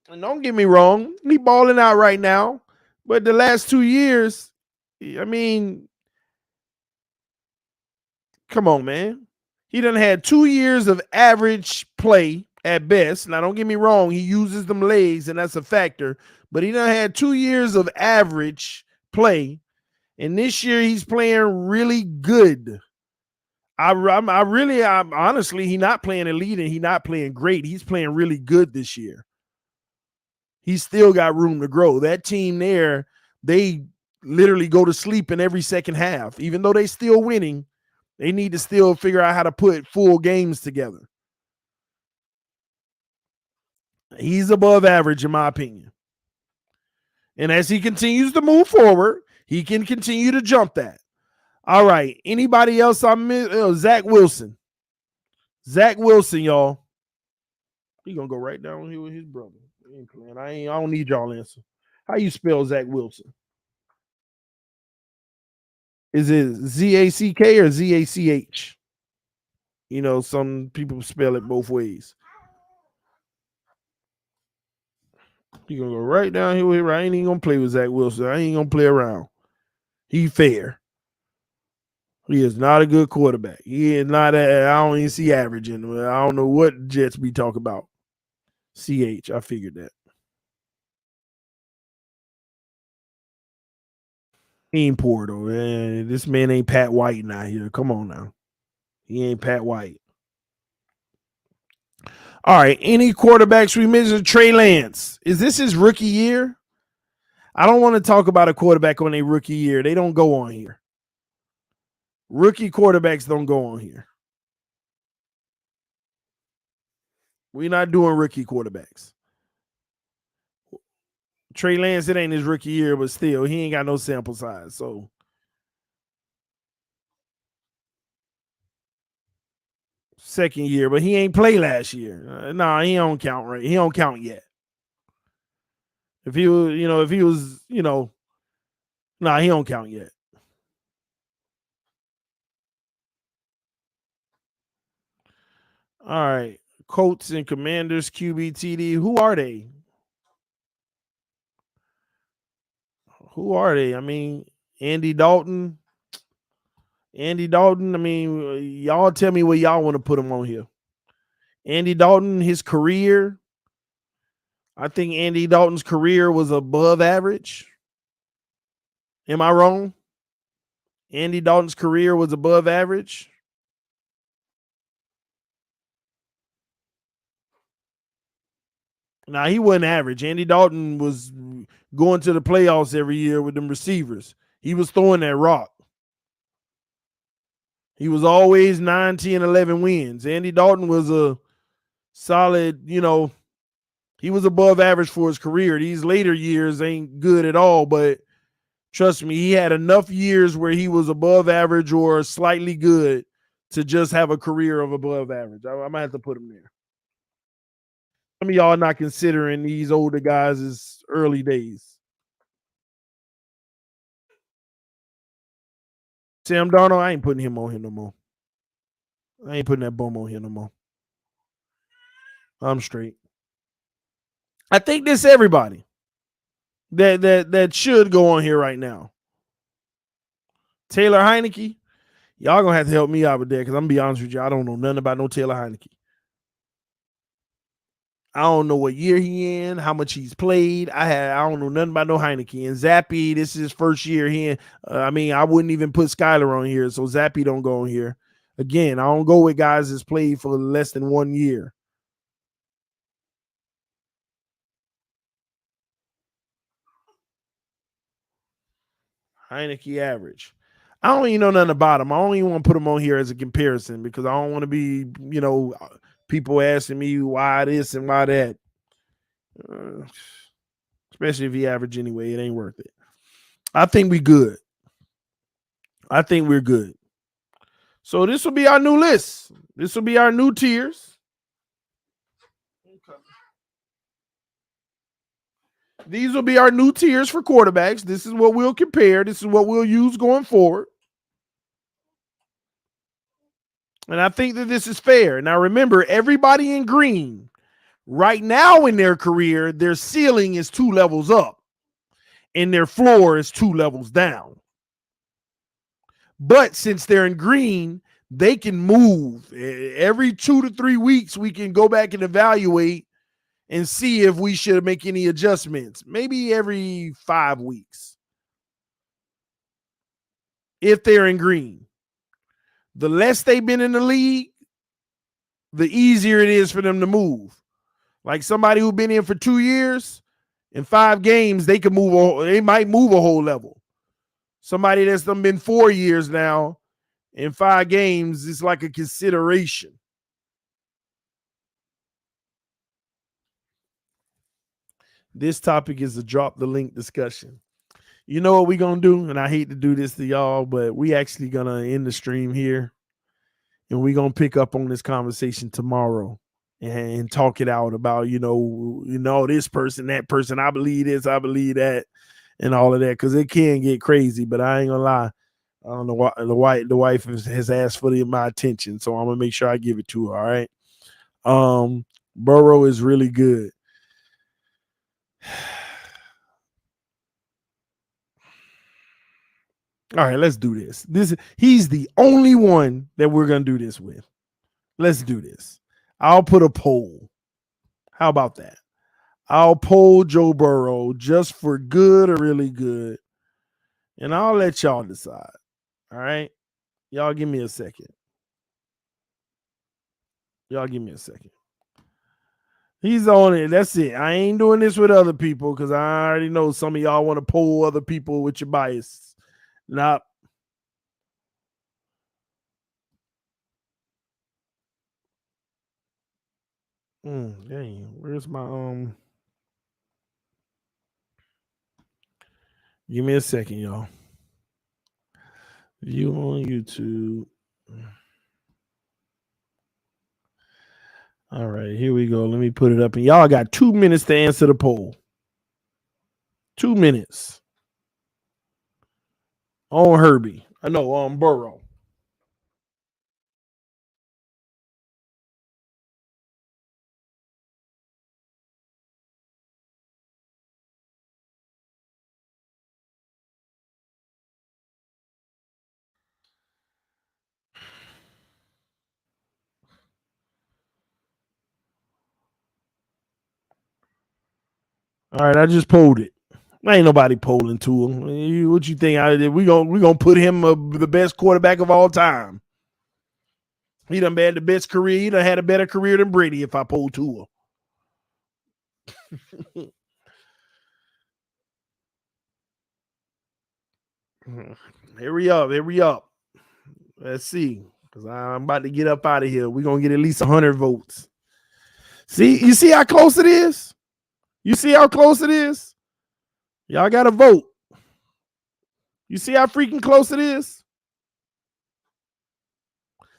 And don't get me wrong, he balling out right now. But the last 2 years, I mean, come on, man. He done had 2 years of average play at best. Now, don't get me wrong, he uses them legs, and that's a factor. But he done had 2 years of average play, and this year he's playing really good. I'm honestly, he's not playing elite and he's not playing great. He's playing really good this year. He's still got room to grow. That team there, they literally go to sleep in every second half. Even though they still winning, they need to still figure out how to put full games together. He's above average, in my opinion. And as he continues to move forward, he can continue to jump that. All right. Anybody else I miss? Zach Wilson. Zach Wilson, y'all. He gonna go right down here with his brother. He ain't playing. I don't need y'all answer. How you spell Zach Wilson? Is it Z-A-C-K or Z-A-C-H? You know, some people spell it both ways. He gonna go right down here with him. I ain't even gonna play with Zach Wilson. I ain't gonna play around. He fair. He is not a good quarterback. He is not. I don't even see average in him. I don't know what Jets be talking about. CH. I figured that. He ain't poor though. Man. This man ain't Pat White out here. Come on now. He ain't Pat White. All right. Any quarterbacks we mentioned? Trey Lance. Is this his rookie year? I don't want to talk about a quarterback on a rookie year. They don't go on here. Rookie quarterbacks don't go on here. We're not doing rookie quarterbacks. Trey Lance, it ain't his rookie year, but still, he ain't got no sample size. So, second year, but he ain't play last year. Nah, he don't count right. He don't count yet. If he was, nah, he don't count yet. All right. Colts and Commanders, QBTD. Who are they? Who are they? I mean, Andy Dalton. I mean, y'all tell me what y'all want to put him on here. Andy Dalton, his career. I think Andy Dalton's career was above average. Am I wrong? Andy Dalton's career was above average. Now, he wasn't average. Andy Dalton was going to the playoffs every year with them receivers. He was throwing that rock. He was always 9, 10, 11 wins. Andy Dalton was a solid, he was above average for his career. These later years ain't good at all, but trust me, he had enough years where he was above average or slightly good to just have a career of above average. I might have to put him there. Some of y'all not considering these older guys as early days. Sam Darnold, I ain't putting him on here no more. I ain't putting that bum on here no more. I'm straight. I think this everybody that should go on here right now. Taylor Heineke, y'all gonna have to help me out with that because I'm gonna be honest with you, I don't know nothing about no Taylor Heineke. I don't know what year he in, how much he's played. I don't know nothing about no Heineke. And Zappy, this is his first year here. I wouldn't even put Skyler on here, so Zappy don't go on here. Again, I don't go with guys that's played for less than 1 year. Heineke average. I don't even know nothing about him. I don't even want to put him on here as a comparison because I don't want to be, people asking me why this and why that. Especially if he average anyway, it ain't worth it. I think we good. I think we're good. So this will be our new list. This will be our new tiers. Okay. These will be our new tiers for quarterbacks. This is what we'll compare. This is what we'll use going forward. And I think that this is fair. Now, remember, everybody in green right now in their career, their ceiling is 2 levels up and their floor is 2 levels down. But since they're in green, they can move. Every 2 to 3 weeks, we can go back and evaluate and see if we should make any adjustments. Maybe every 5 weeks. If they're in green. The less they've been in the league, the easier it is for them to move. Like somebody who's been in for 2 years, in 5 games, they might move a whole level. Somebody that's been 4 years now, in 5 games, it's like a consideration. This topic is a drop the link discussion. You know what we're going to do? And I hate to do this to y'all, but we actually going to end the stream here. And we're going to pick up on this conversation tomorrow and talk it out about, this person, that person, I believe this, I believe that, and all of that, because it can get crazy. But I ain't going to lie. I don't know why the wife has asked for my attention, so I'm going to make sure I give it to her, all right? Burrow is really good. All right, let's do this. He's the only one that we're going to do this with. Let's do this. I'll put a poll. How about that? I'll poll Joe Burrow just for good or really good. And I'll let y'all decide. All right? Y'all give me a second. He's on it. That's it. I ain't doing this with other people because I already know some of y'all want to poll other people with your bias. Nah. Dang, where's my Give me a second, y'all. View on YouTube. All right, here we go. Let me put it up. And y'all got 2 minutes to answer the poll. 2 minutes. On Herbie. I know, on Burrow. All right, I just polled it. Ain't nobody polling to him. What you think? We gonna put him the best quarterback of all time. He done had the best career. He done had a better career than Brady if I poll Tua. Hurry up. Let's see, because I'm about to get up out of here. We're going to get at least 100 votes. See, you see how close it is? You see how close it is? Y'all got to vote. You see how freaking close it is?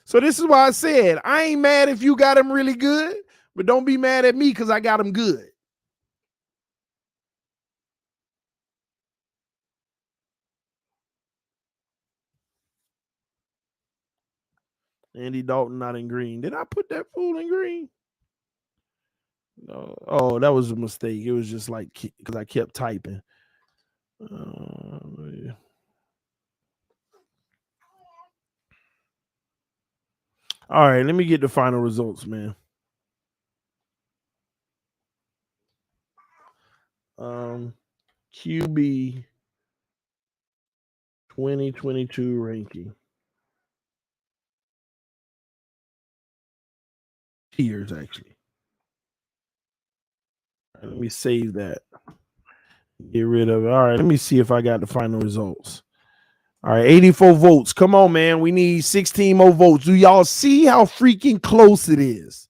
So this is why I said, I ain't mad if you got him really good, but don't be mad at me because I got him good. Andy Dalton not in green. Did I put that fool in green? No. Oh, that was a mistake. It was just like because I kept typing. Yeah. All right, let me get the final results, man. QB 2022 ranking. Tiers, actually. Right, let me save that. Get rid of it. All right, let me see if I got the final results. All right, 84 votes. Come on, man. We need 16 more votes. Do y'all see how freaking close it is?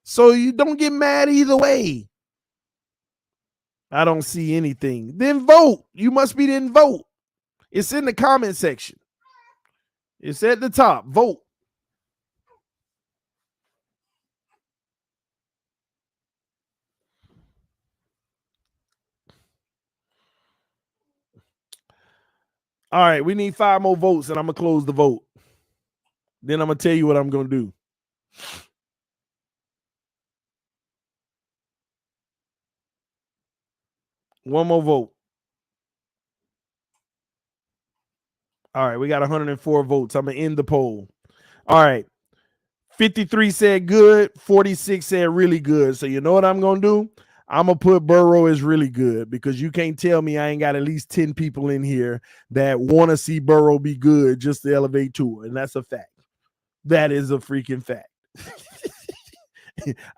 So you don't get mad either way. I don't see anything. Then vote. You must be didn't vote. It's in the comment section. It's at the top. Vote. All right, we need 5 more votes, and I'm going to close the vote. Then I'm going to tell you what I'm going to do. One more vote. All right, we got 104 votes. I'm going to end the poll. All right. 53 said good. 46 said really good. So you know what I'm going to do? I'm going to put Burrow as really good because you can't tell me I ain't got at least 10 people in here that want to see Burrow be good just to elevate Tua. And that's a fact. That is a freaking fact.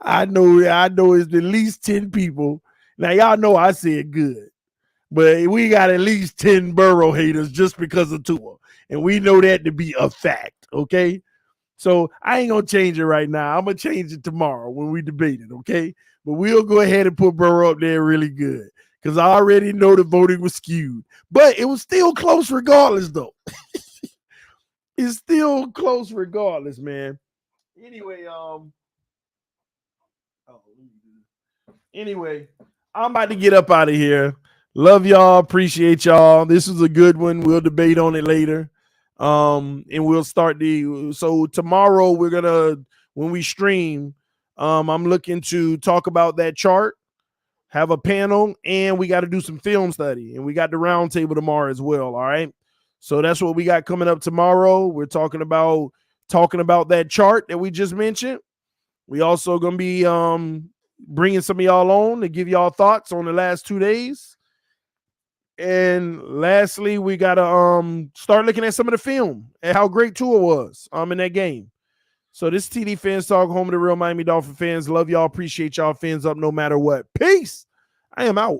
I know it's at least 10 people. Now, y'all know I said good, but we got at least 10 Burrow haters just because of Tua. And we know that to be a fact, okay? So I ain't going to change it right now. I'm going to change it tomorrow when we debate it, okay? But we'll go ahead and put Burrow up there really good because I already know the voting was skewed. But it was still close regardless, though. It's still close regardless, man. Anyway, I'm about to get up out of here. Love y'all. Appreciate y'all. This is a good one. We'll debate on it later. And we'll start so tomorrow we're gonna, when we stream, I'm looking to talk about that chart, have a panel, and we got to do some film study, and we got the round table tomorrow as well. All right. So that's what we got coming up tomorrow. We're talking about that chart that we just mentioned. We also gonna be bringing some of y'all on to give y'all thoughts on the last 2 days. And lastly, we gotta start looking at some of the film and how great Tua was in that game. So this is TD Fans Talk, home of the real Miami Dolphin fans. Love y'all, appreciate y'all. Fans up no matter what. Peace. I am out.